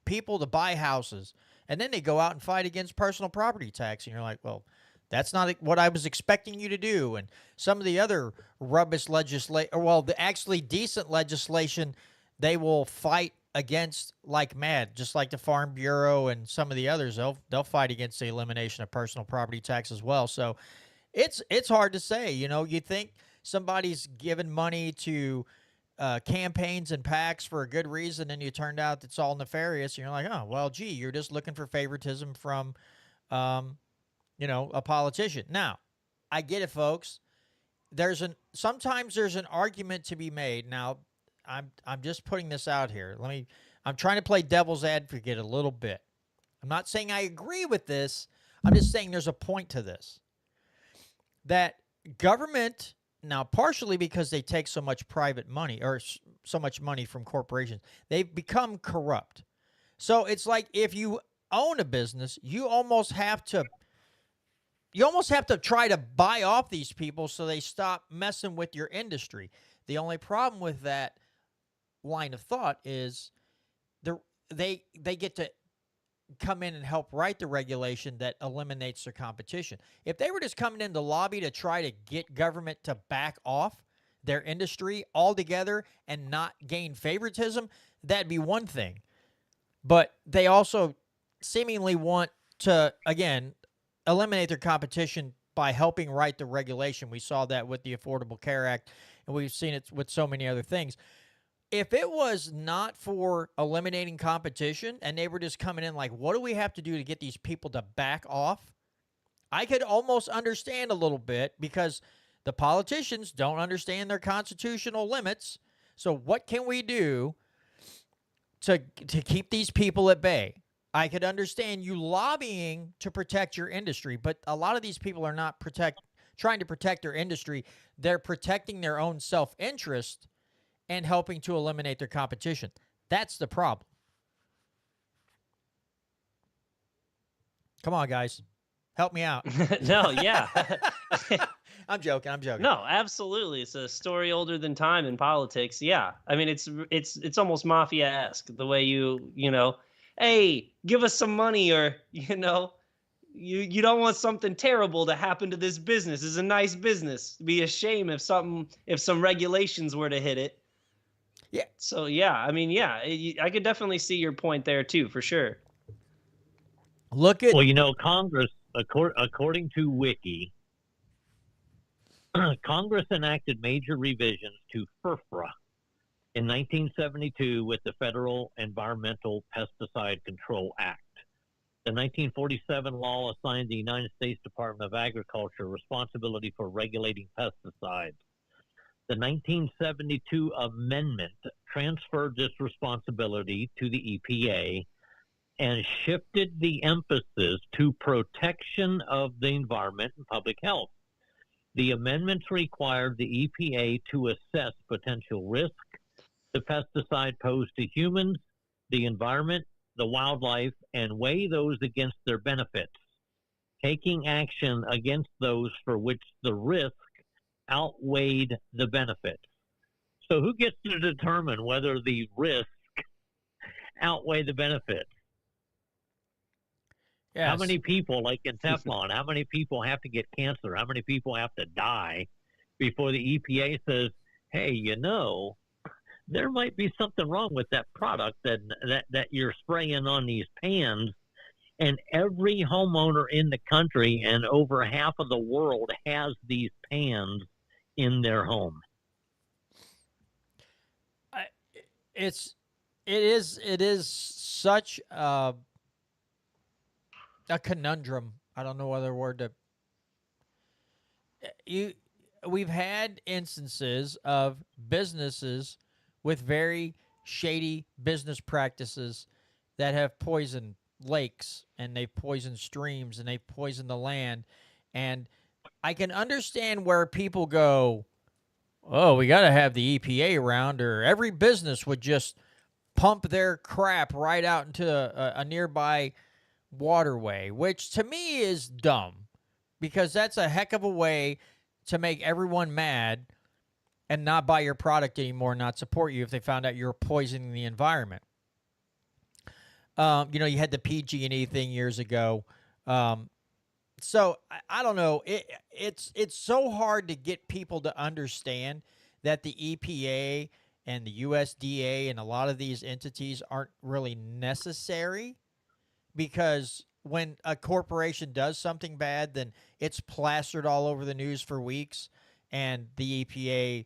people to buy houses. And then they go out and fight against personal property tax. And you're like, well, that's not what I was expecting you to do. And some of the other rubbish the decent legislation, they will fight against like mad, just like the Farm Bureau and some of the others. They'll fight against the elimination of personal property tax as well. So it's hard to say. You think somebody's giving money to campaigns and PACs for a good reason, and you turned out it's all nefarious. And you're like, oh, well, gee, you're just looking for favoritism from, a politician. Now, I get it, folks. Sometimes there's an argument to be made. Now, I'm just putting this out here. I'm trying to play devil's advocate a little bit. I'm not saying I agree with this. I'm just saying there's a point to this. That government, now partially because they take so much private money or so much money from corporations, they've become corrupt. So it's like if you own a business, you almost have to try to buy off these people so they stop messing with your industry. The only problem with that line of thought is they get to come in and help write the regulation that eliminates their competition. If they were just coming in the lobby to try to get government to back off their industry altogether and not gain favoritism, that'd be one thing. But they also seemingly want to, again, eliminate their competition by helping write the regulation. We saw that with the Affordable Care Act, and we've seen it with so many other things. If it was not for eliminating competition and they were just coming in like, what do we have to do to get these people to back off? I could almost understand a little bit, because the politicians don't understand their constitutional limits. So what can we do to keep these people at bay? I could understand you lobbying to protect your industry, but a lot of these people are not trying to protect their industry. They're protecting their own self-interest and helping to eliminate their competition. That's the problem. Come on, guys. Help me out. No, yeah. I'm joking. No, absolutely. It's a story older than time in politics. Yeah. I mean, it's almost mafia-esque, the way you know, hey, give us some money, or, you know, you don't want something terrible to happen to this business. It's a nice business. It'd be a shame if some regulations were to hit it. Yeah. So, yeah, I mean, yeah, I could definitely see your point there too, for sure. Look at Well, you know, Congress, according to Wiki, Congress enacted major revisions to FERFRA in 1972 with the Federal Environmental Pesticide Control Act. The 1947 law assigned the United States Department of Agriculture responsibility for regulating pesticides. The 1972 amendment transferred this responsibility to the EPA and shifted the emphasis to protection of the environment and public health. The amendments required the EPA to assess potential risk the pesticide posed to humans, the environment, the wildlife, and weigh those against their benefits, taking action against those for which the risk outweighed the benefits. So who gets to determine whether the risk outweigh the benefits? yes. How many people, like in Teflon, how many people have to get cancer? How many people have to die before the EPA says, hey, you know, there might be something wrong with that product that you're spraying on these pans? And every homeowner in the country and over half of the world has these pans in their home. It is such a conundrum. I don't know what other word to. We've had instances of businesses with very shady business practices that have poisoned lakes, and they've poisoned streams, and they've poisoned the land. And I can understand where people go, oh, we got to have the EPA around, or every business would just pump their crap right out into a nearby waterway, which to me is dumb, because that's a heck of a way to make everyone mad and not buy your product anymore, not support you if they found out you're poisoning the environment. You know, you had the PG&E thing years ago. So I don't know. It's so hard to get people to understand that the EPA and the USDA and a lot of these entities aren't really necessary, because when a corporation does something bad, then it's plastered all over the news for weeks, and the EPA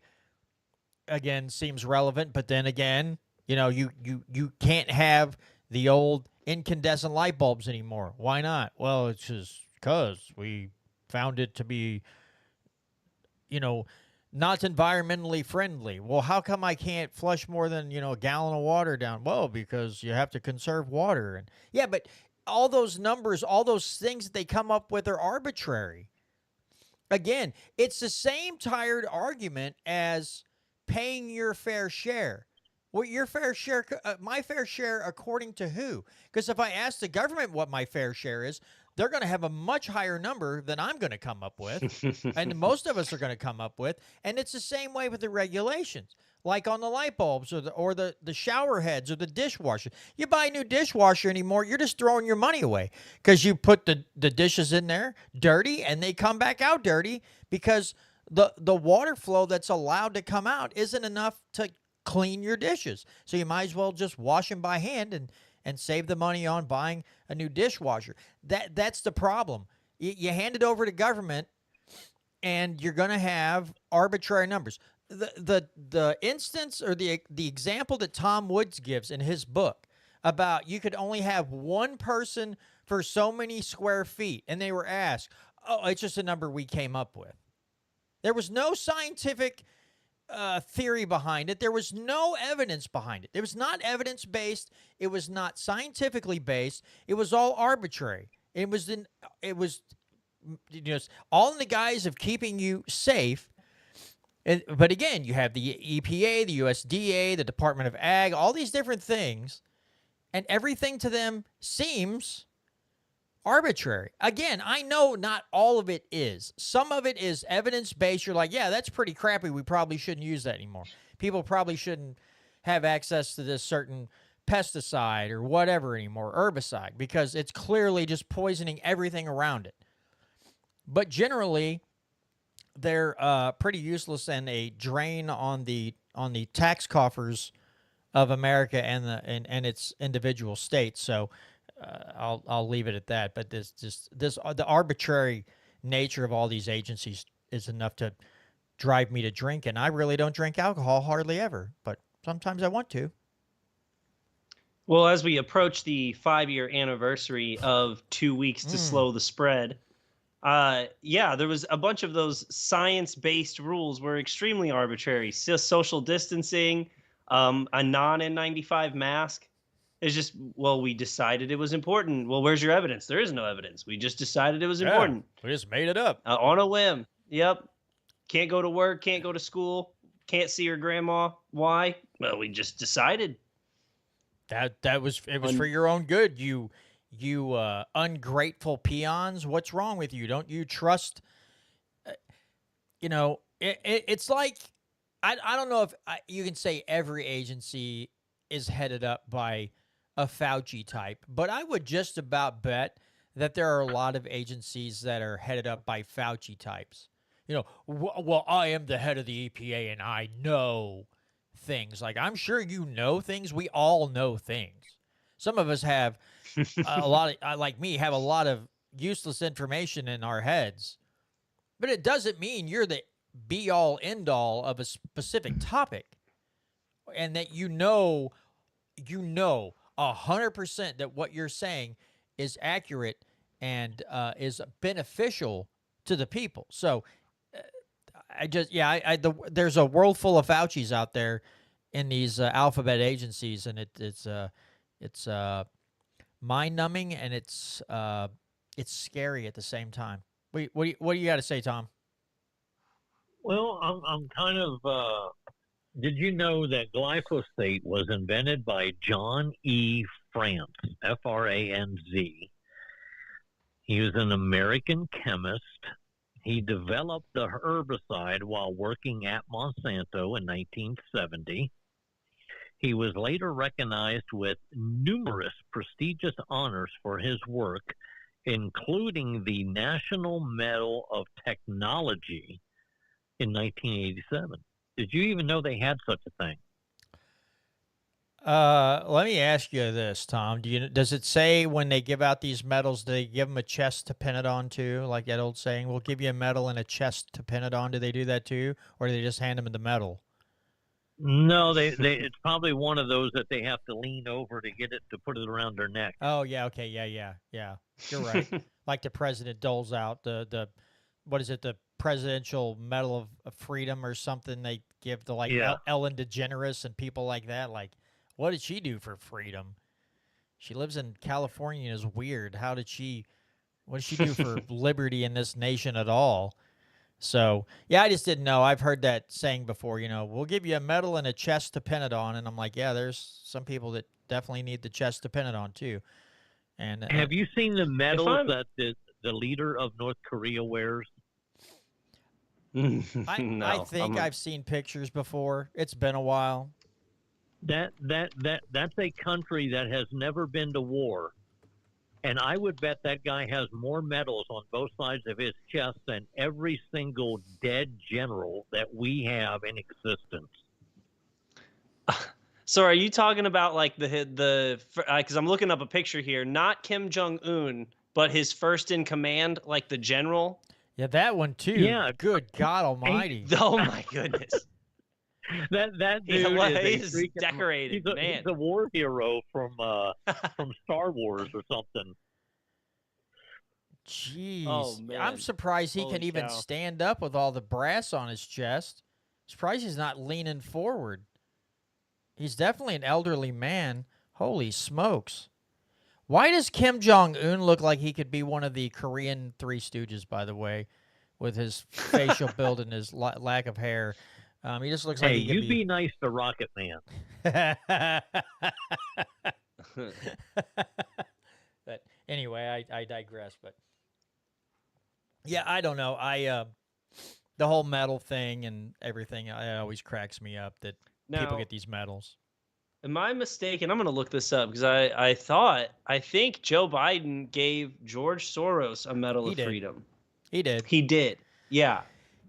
again seems relevant. But then again, you know, you can't have the old incandescent light bulbs anymore. Why not? Well, it's just because we found it to be, you know, not environmentally friendly. Well, how come I can't flush more than, you know, a gallon of water down? Well, because you have to conserve water. And yeah, but all those numbers, all those things that they come up with are arbitrary. Again, it's the same tired argument as paying your fair share. Well, your fair share, my fair share, according to who? Because if I ask the government what my fair share is, they're going to have a much higher number than I'm going to come up with, and most of us are going to come up with. And it's the same way with the regulations, like on the light bulbs or the shower heads or the dishwasher. You buy a new dishwasher anymore, you're just throwing your money away, because you put the dishes in there dirty and they come back out dirty, because the water flow that's allowed to come out isn't enough to clean your dishes. So you might as well just wash them by hand and save the money on buying a new dishwasher. That's the problem. You hand it over to government, and you're going to have arbitrary numbers. The instance or the example that Tom Woods gives in his book about you could only have one person for so many square feet, and they were asked, "Oh, it's just a number we came up with." There was no scientific theory behind it. There was no evidence behind it. It was not evidence-based. It was not scientifically based. It was all arbitrary. It was all in the guise of keeping you safe. But again, you have the EPA, the USDA, the Department of Ag, all these different things, and everything to them seems arbitrary. Again, I know not all of it is. Some of it is evidence-based. You're like, yeah, that's pretty crappy. We probably shouldn't use that anymore. People probably shouldn't have access to this certain pesticide or whatever anymore, herbicide, because it's clearly just poisoning everything around it. But generally, they're pretty useless and a drain on the tax coffers of America and its individual states. So I'll leave it at that. But the arbitrary nature of all these agencies is enough to drive me to drink. And I really don't drink alcohol hardly ever, but sometimes I want to. Well, as we approach the 5-year anniversary of 2 weeks to slow the spread, there was a bunch of those science-based rules were extremely arbitrary. Social distancing, a non-N95 mask. It's just, well, we decided it was important. Well, where's your evidence? There is no evidence. We just decided it was important. We just made it up. On a whim. Yep. Can't go to work, can't go to school, can't see your grandma. Why? Well, we just decided. It was for your own good. You ungrateful peons. What's wrong with you? Don't you trust? It's like I don't know if you can say every agency is headed up by a Fauci type, but I would just about bet that there are a lot of agencies that are headed up by Fauci types. Well, I am the head of the EPA and I know things. Like, I'm sure you know things. We all know things. Some of us have a lot of, like me, have a lot of useless information in our heads. But it doesn't mean you're the be-all, end-all of a specific topic. And that you know 100% that what you're saying is accurate and is beneficial to the people. So there's a world full of Faucis out there in these alphabet agencies, and it's mind-numbing and it's scary at the same time. What do you got to say, Tom? Well, I'm kind of. Did you know that glyphosate was invented by John E. France, Franz? He was an American chemist. He developed the herbicide while working at Monsanto in 1970. He was later recognized with numerous prestigious honors for his work, including the National Medal of Technology in 1987. Did you even know they had such a thing? Let me ask you this, Tom. Does it say when they give out these medals, do they give them a chest to pin it on to? Like that old saying, we'll give you a medal and a chest to pin it on. Do they do that too? Or do they just hand them the medal? No, it's probably one of those that they have to lean over to get it to put it around their neck. Oh, yeah. Okay. Yeah. You're right. Like the president doles out the what is it? The Presidential Medal of Freedom or something they give to Ellen DeGeneres and people like that. Like, what did she do for freedom? She lives in California and is weird. What did she do for liberty in this nation at all? So, yeah, I just didn't know. I've heard that saying before, we'll give you a medal and a chest to pin it on. And I'm like, yeah, there's some people that definitely need the chest to pin it on too. And have you seen the medals that the leader of North Korea wears? I think I've seen pictures before. It's been a while. That's a country that has never been to war. And I would bet that guy has more medals on both sides of his chest than every single dead general that we have in existence. So are you talking about like the because I'm looking up a picture here, not Kim Jong-un, but his first in command, like the general? Yeah, that one too. Yeah. Good God Almighty. Oh my goodness. That He dude is decorated, he's man. a war hero from Star Wars or something. Jeez. Oh, man. I'm surprised he Holy can even cow. stand up with all the brass on his chest. Surprised he's not leaning forward. He's definitely an elderly man. Holy smokes. Why does Kim Jong-un look like he could be one of the Korean Three Stooges, by the way, with his facial build and his lack of hair? He just looks like Hey, he could you be nice to Rocket Man. But anyway, I digress. But yeah, I don't know. The whole medal thing and everything, it always cracks me up that people Now, get these medals. am I mistaken? I'm going to look this up because I think Joe Biden gave George Soros a Medal He of did. Freedom. He did. He did. Yeah.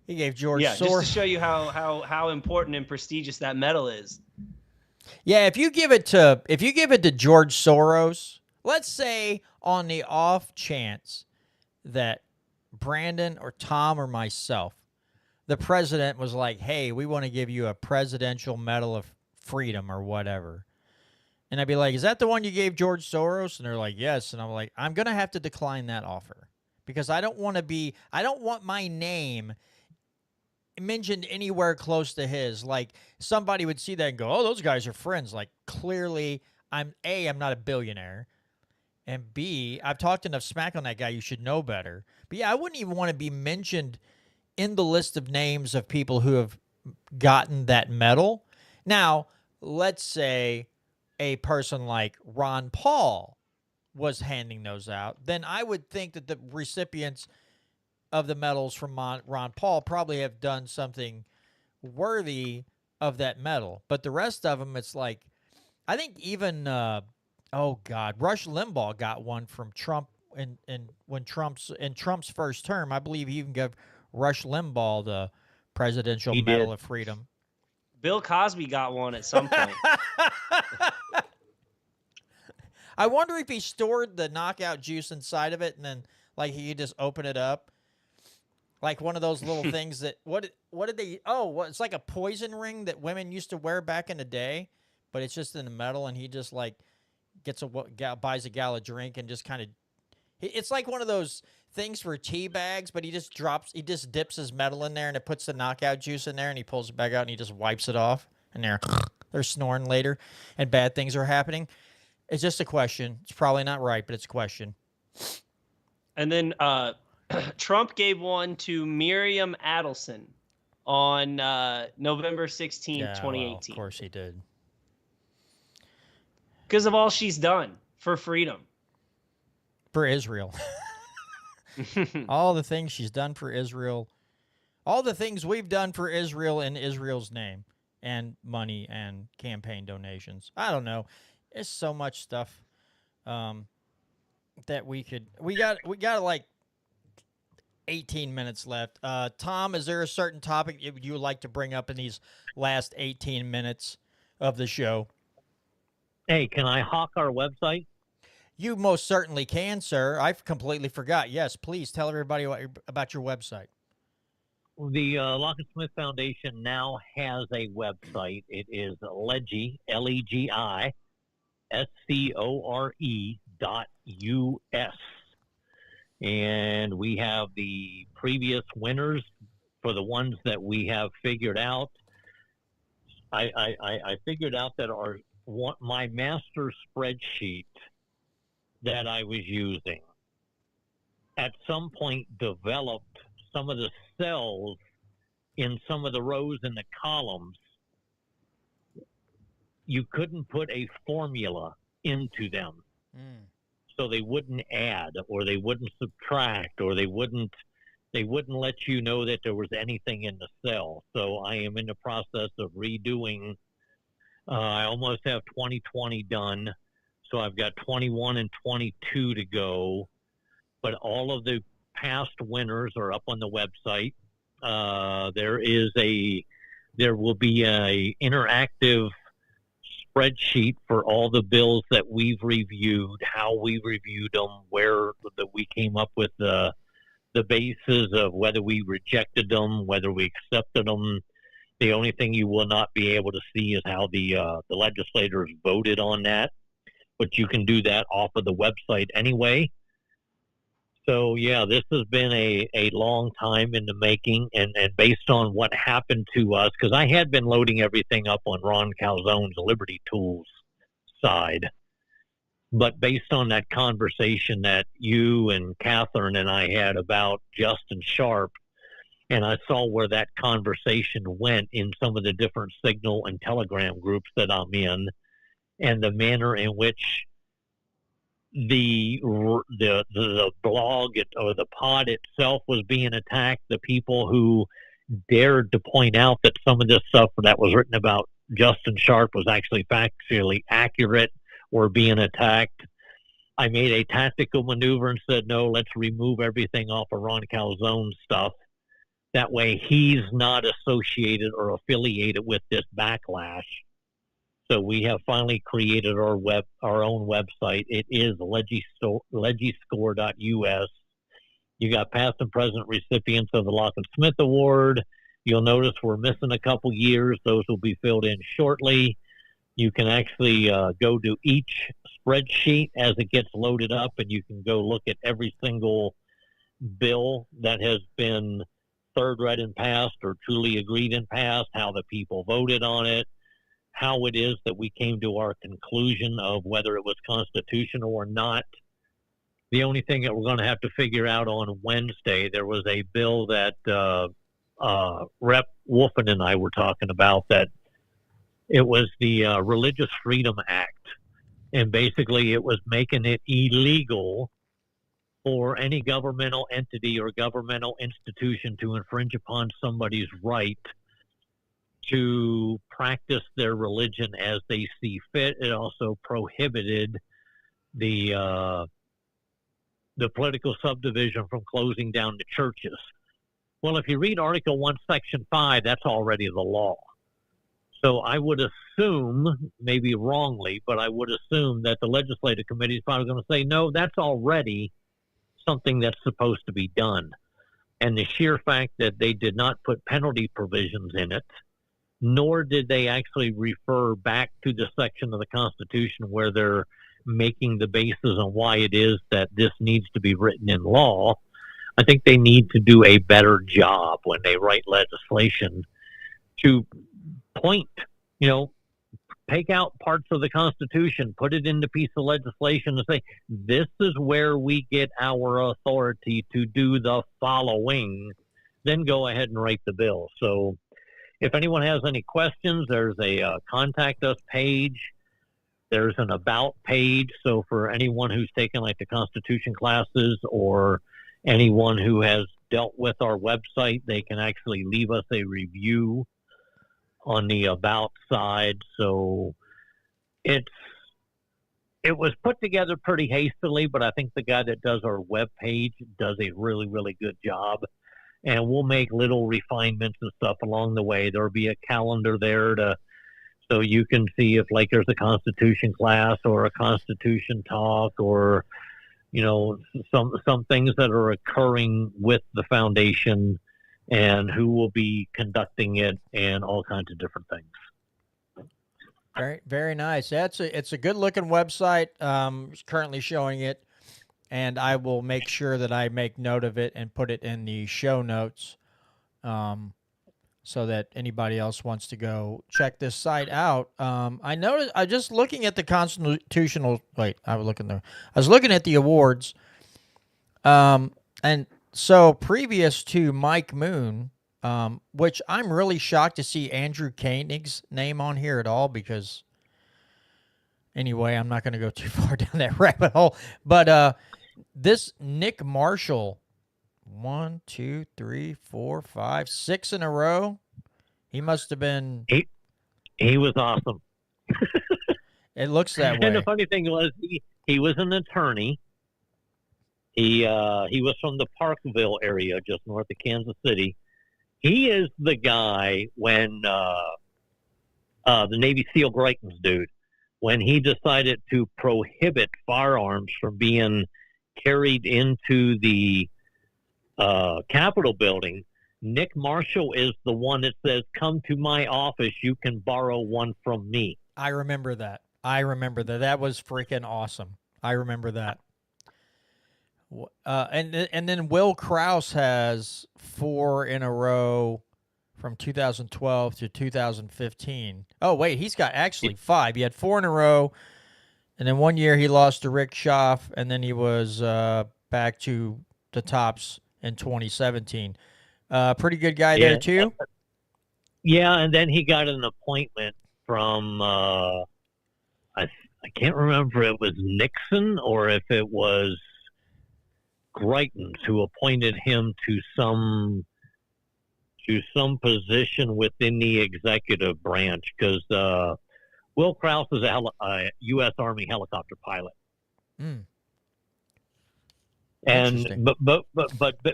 He gave George Yeah, just Soros. to show you how important and prestigious that medal is. Yeah, if you give it to George Soros, let's say on the off chance that Brandon or Tom or myself, the president was like, "Hey, we want to give you a presidential medal of freedom or whatever." And I'd be like, "Is that the one you gave George Soros?" And they're like, "Yes." And I'm like, "I'm going to have to decline that offer because I don't want my name mentioned anywhere close to his. Like somebody would see that and go, "Oh, those guys are friends." Like clearly I'm not a billionaire, and B, I've talked enough smack on that guy. You should know better. But yeah, I wouldn't even want to be mentioned in the list of names of people who have gotten that medal. Now, let's say a person like Ron Paul was handing those out, then I would think that the recipients of the medals from Ron Paul probably have done something worthy of that medal. But the rest of them, it's like, I think even, Rush Limbaugh got one from Trump in Trump's first term. I believe he even gave Rush Limbaugh the Presidential He Medal did. of Freedom. Bill Cosby got one at some point. I wonder if he stored the knockout juice inside of it and then like he could just open it up. Like one of those little things that what did they it's like a poison ring that women used to wear back in the day, but it's just in the metal and he just like buys a gal a drink and just kind of it's like one of those things for tea bags, but he just dips his metal in there and it puts the knockout juice in there and he pulls it back out and he just wipes it off and they're snoring later and bad things are happening. It's just a question. It's probably not right, but it's a question. And then Trump gave one to Miriam Adelson on November 16th, Yeah, 2018. well, of course he did. Because of all she's done for freedom. For Israel. All the things she's done for Israel. All the things we've done for Israel in Israel's name. And money and campaign donations. I don't know. It's so much stuff that we got like 18 minutes left. Tom, is there a certain topic you would like to bring up in these last 18 minutes of the show? Hey, can I hawk our website? You most certainly can, sir. I completely forgot. Yes, please tell everybody about your website. The Lockett Smith Foundation now has a website. It is Legi, Legi, SCORE.US. And we have the previous winners for the ones that we have figured out. I figured out that my master spreadsheet that I was using at some point developed some of the cells in some of the rows in the columns. You couldn't put a formula into them. So they wouldn't add or they wouldn't subtract or they wouldn't let you know that there was anything in the cell. So I am in the process of redoing. I almost have 2020 done. So I've got 21 and 22 to go. But all of the past winners are up on the website. There will be a interactive spreadsheet for all the bills that we've reviewed, how we reviewed them, where that we came up with the basis of whether we rejected them, whether we accepted them. The only thing you will not be able to see is how the legislators voted on that, but you can do that off of the website anyway. So, yeah, this has been a long time in the making, and based on what happened to us, because I had been loading everything up on Ron Calzone's Liberty Tools side, but based on that conversation that you and Catherine and I had about Justin Sharp, and I saw where that conversation went in some of the different Signal and Telegram groups that I'm in, and the manner in which the blog or the pod itself was being attacked, the people who dared to point out that some of this stuff that was written about Justin Sharp was actually factually accurate were being attacked. I made a tactical maneuver and said, no, let's remove everything off of Ron Calzone's stuff. That way he's not associated or affiliated with this backlash. So we have finally created our own website. It is legiscore.us. You got past and present recipients of the Lockett Smith Award. You'll notice we're missing a couple years. Those will be filled in shortly. You can actually go to each spreadsheet as it gets loaded up, and you can go look at every single bill that has been third read and passed or truly agreed and passed, how the people voted on it, how it is that we came to our conclusion of whether it was constitutional or not. The only thing that we're going to have to figure out on Wednesday, there was a bill that Rep. Wolfen and I were talking about, that it was the Religious Freedom Act. And basically it was making it illegal for any governmental entity or governmental institution to infringe upon somebody's right to practice their religion as they see fit. It also prohibited the political subdivision from closing down the churches. Well, if you read Article 1, Section 5, that's already the law. So I would assume, maybe wrongly, but I would assume that the legislative committee is probably going to say, no, that's already something that's supposed to be done. And the sheer fact that they did not put penalty provisions in it, nor did they actually refer back to the section of the Constitution where they're making the basis on why it is that this needs to be written in law. I think they need to do a better job when they write legislation to point, take out parts of the Constitution, put it in the piece of legislation and say, this is where we get our authority to do the following, then go ahead and write the bill. So if anyone has any questions, there's a contact us page. There's an about page. So for anyone who's taken like the Constitution classes or anyone who has dealt with our website, they can actually leave us a review on the about side. So it was put together pretty hastily, but I think the guy that does our web page does a really, really good job. And we'll make little refinements and stuff along the way. There'll be a calendar there so you can see if like there's a Constitution class or a Constitution talk or, some things that are occurring with the foundation and who will be conducting it and all kinds of different things. Very, very nice. It's a good looking website. Currently showing it. And I will make sure that I make note of it and put it in the show notes so that anybody else wants to go check this site out. I noticed, I just looking at the constitutional, I was looking at the awards. And so previous to Mike Moon, which I'm really shocked to see Andrew Koenig's name on here at all because anyway, I'm not going to go too far down that rabbit hole, but this Nick Marshall, 1, 2, 3, 4, 5, 6 in a row. He must have been. He was awesome. It looks that way. And the funny thing was, he was an attorney. He was from the Parkville area, just north of Kansas City. He is the guy when the Navy SEAL Greitens dude. when he decided to prohibit firearms from being carried into the Capitol building, Nick Marshall is the one that says, "Come to my office. You can borrow one from me." I remember that. That was freaking awesome. I remember that. And then Will Krause has 4 in a row from 2012 to 2015. Oh wait, he's got actually 5. He had 4 in a row, and then one year he lost to Rick Schaff, and then he was back to the tops in 2017. Pretty good guy there too. Yeah, and then he got an appointment from I can't remember if it was Nixon or if it was Greitens who appointed him to some position within the executive branch, because Will Krause is a U.S. Army helicopter pilot. And but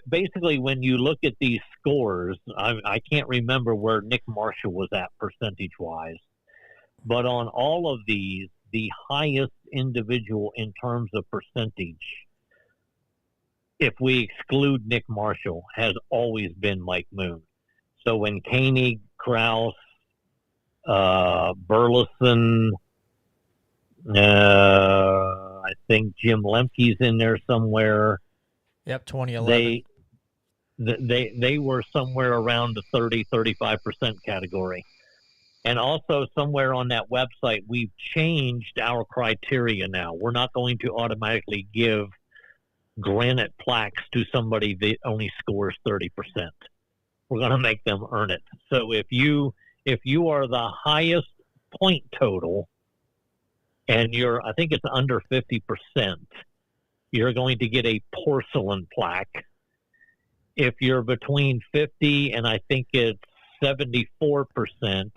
basically, when you look at these scores, I can't remember where Nick Marshall was at percentage wise, but on all of these, the highest individual in terms of percentage, if we exclude Nick Marshall, has always been Mike Moon. So when Koenig, Krause, Burleson, I think Jim Lemke's in there somewhere. Yep, 2011. They were somewhere around the 35% category. And also somewhere on that website, we've changed our criteria now. We're not going to automatically give granite plaques to somebody that only scores 30%. We're going to make them earn it. So if you are the highest point total and I think it's under 50%, you're going to get a porcelain plaque. If you're between 50 and I think it's 74%,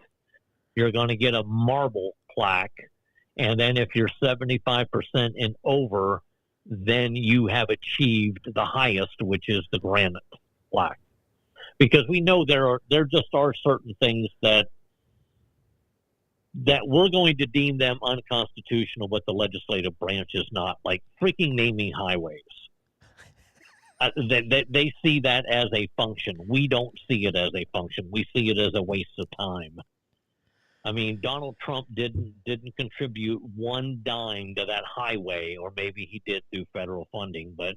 you're going to get a marble plaque. And then if you're 75% and over, then you have achieved the highest, which is the granite plaque. Because we know there just are certain things that we're going to deem them unconstitutional, but the legislative branch is not, like freaking naming highways. They see that as a function. We don't see it as a function. We see it as a waste of time. I mean, Donald Trump didn't contribute one dime to that highway, or maybe he did through federal funding, but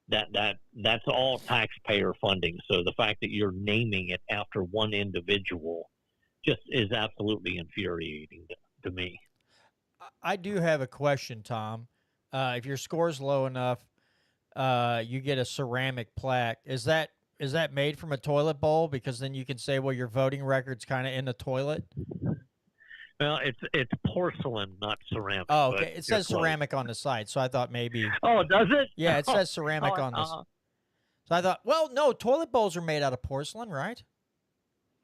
that's all taxpayer funding. So the fact that you're naming it after one individual just is absolutely infuriating to me. I do have a question, Tom. If your score's low enough, you get a ceramic plaque. Is that made from a toilet bowl? Because then you can say, well, your voting record's kind of in the toilet. Well, it's porcelain, not ceramic. Oh, okay. It says ceramic on the side, so I thought maybe. Oh, does it? Yeah, it says ceramic on this. So I thought, well, no, toilet bowls are made out of porcelain, right?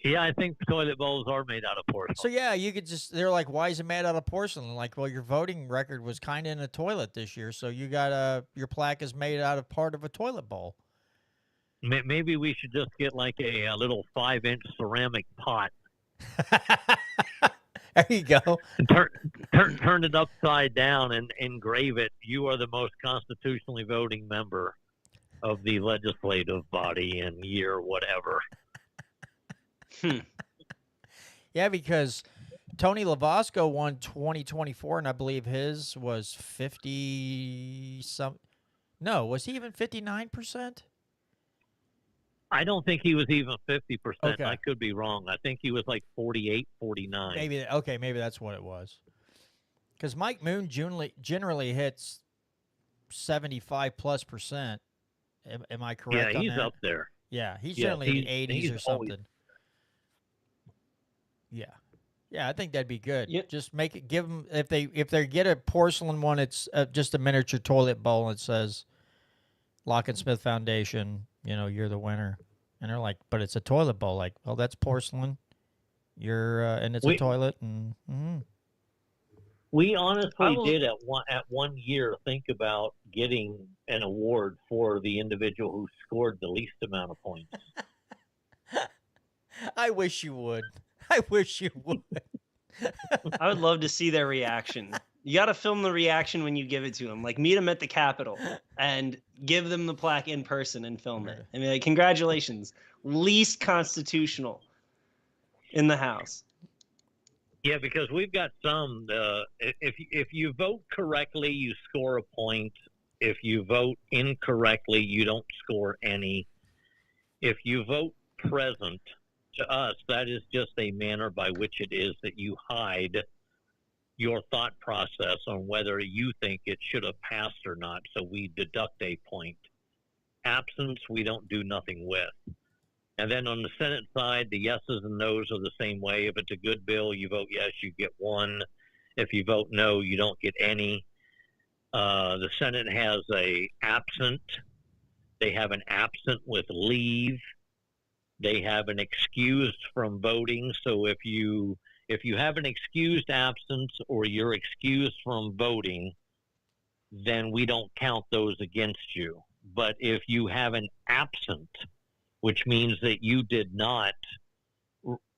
Yeah, I think toilet bowls are made out of porcelain. So yeah, you could they're like, why is it made out of porcelain? Like, well, your voting record was kind of in a toilet this year, so you got your plaque is made out of part of a toilet bowl. Maybe we should just get like a little 5-inch ceramic pot. There you go. Turn it upside down and engrave it. You are the most constitutionally voting member of the legislative body in year whatever. Yeah, because Tony Lavasco won 2024, and I believe his was 50 some. No, was he even 59%? I don't think he was even 50%. Okay. I could be wrong. I think he was like 48, 49. Maybe that's what it was. Because Mike Moon generally hits 75+%. Am I correct? Yeah, he's on that? Up there. Yeah, he's generally in the 80s or something. Yeah, I think that'd be good. Yep. Just give them if they get a porcelain one, it's just a miniature toilet bowl. And it says Lock and Smith Foundation. You're the winner, and they're like, but it's a toilet bowl. Like, well, that's porcelain. And it's a toilet. And we honestly did at one year think about getting an award for the individual who scored the least amount of points. I wish you would. I wish you would. I would love to see their reaction. You got to film the reaction when you give it to them. Like, meet them at the Capitol and give them the plaque in person and film it. I mean, like, congratulations, least constitutional in the House. Yeah, because we've got some. If you vote correctly, you score a point. If you vote incorrectly, you don't score any. If you vote present, to us, that is just a manner by which it is that you hide your thought process on whether you think it should have passed or not. So we deduct a point. Absence, we don't do nothing with. And then on the Senate side, the yeses and nos are the same way. If it's a good bill, you vote yes, you get one. If you vote no, you don't get any. The Senate has a absent. They have an absent with leave. They have an excused from voting. So if you have an excused absence or you're excused from voting, then we don't count those against you. But if you have an absent, which means that you did not,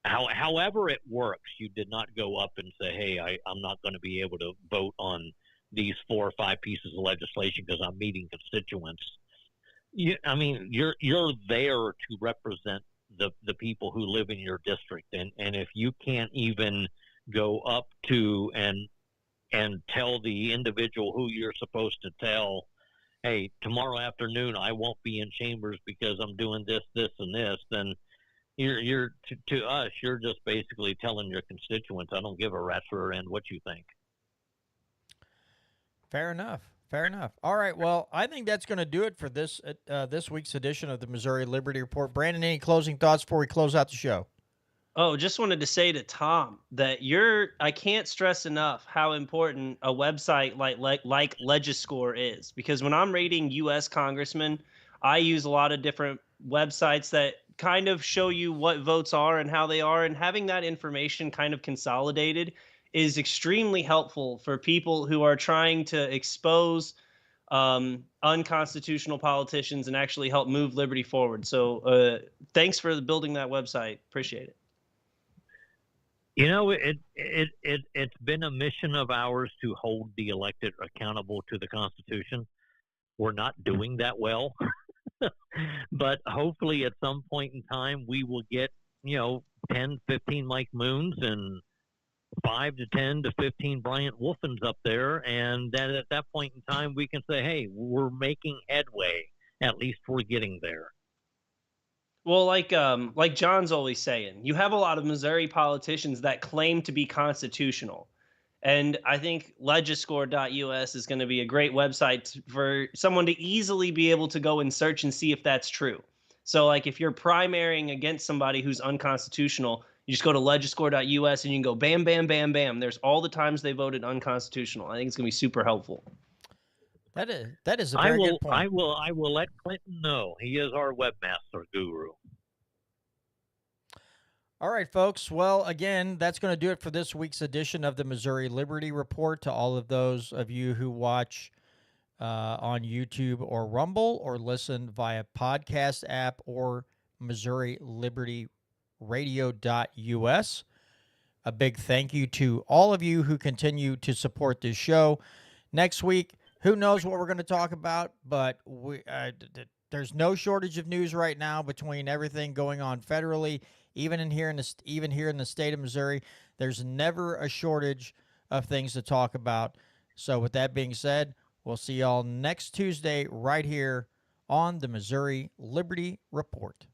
however it works, you did not go up and say, hey, I'm not going to be able to vote on these 4 or 5 pieces of legislation because I'm meeting constituents. You're there to represent the people who live in your district. And if you can't even go up to and tell the individual who you're supposed to tell, hey, tomorrow afternoon I won't be in chambers because I'm doing this, and this, then you're to us, you're just basically telling your constituents, I don't give a rat's rear end what you think. Fair enough. Fair enough. All right. Well, I think that's going to do it for this week's edition of the Missouri Liberty Report. Brandon, any closing thoughts before we close out the show? Oh, just wanted to say to Tom that I can't stress enough how important a website like Legiscore is, because when I'm rating U.S. congressmen, I use a lot of different websites that kind of show you what votes are and how they are, and having that information kind of consolidated is extremely helpful for people who are trying to expose unconstitutional politicians and actually help move liberty forward. So thanks for building that website. Appreciate it. You know, it's been a mission of ours to hold the elected accountable to the Constitution. We're not doing that well, but hopefully at some point in time we will get, 10, 15 Mike Moons and 5 to 10 to 15 Bryant Wolfens up there, and then at that point in time we can say, hey, we're making headway. At least we're getting there. Well, like John's always saying, you have a lot of Missouri politicians that claim to be constitutional. And I think legiscore.us is going to be a great website for someone to easily be able to go and search and see if that's true. So like if you're primarying against somebody who's unconstitutional, you just go to legiscore.us and you can go bam, bam, bam, bam. There's all the times they voted unconstitutional. I think it's going to be super helpful. That is a very good point. I will let Clinton know. He is our webmaster guru. All right, folks. Well, again, that's going to do it for this week's edition of the Missouri Liberty Report. To all of those of you who watch on YouTube or Rumble or listen via podcast app or Missouri Liberty Radio.us, a big thank you to all of you who continue to support this show. Next week, who knows what we're going to talk about, but there's no shortage of news right now between everything going on federally, even here in the state of Missouri. There's never a shortage of things to talk about. So with that being said, we'll see y'all next Tuesday right here on the Missouri Liberty Report.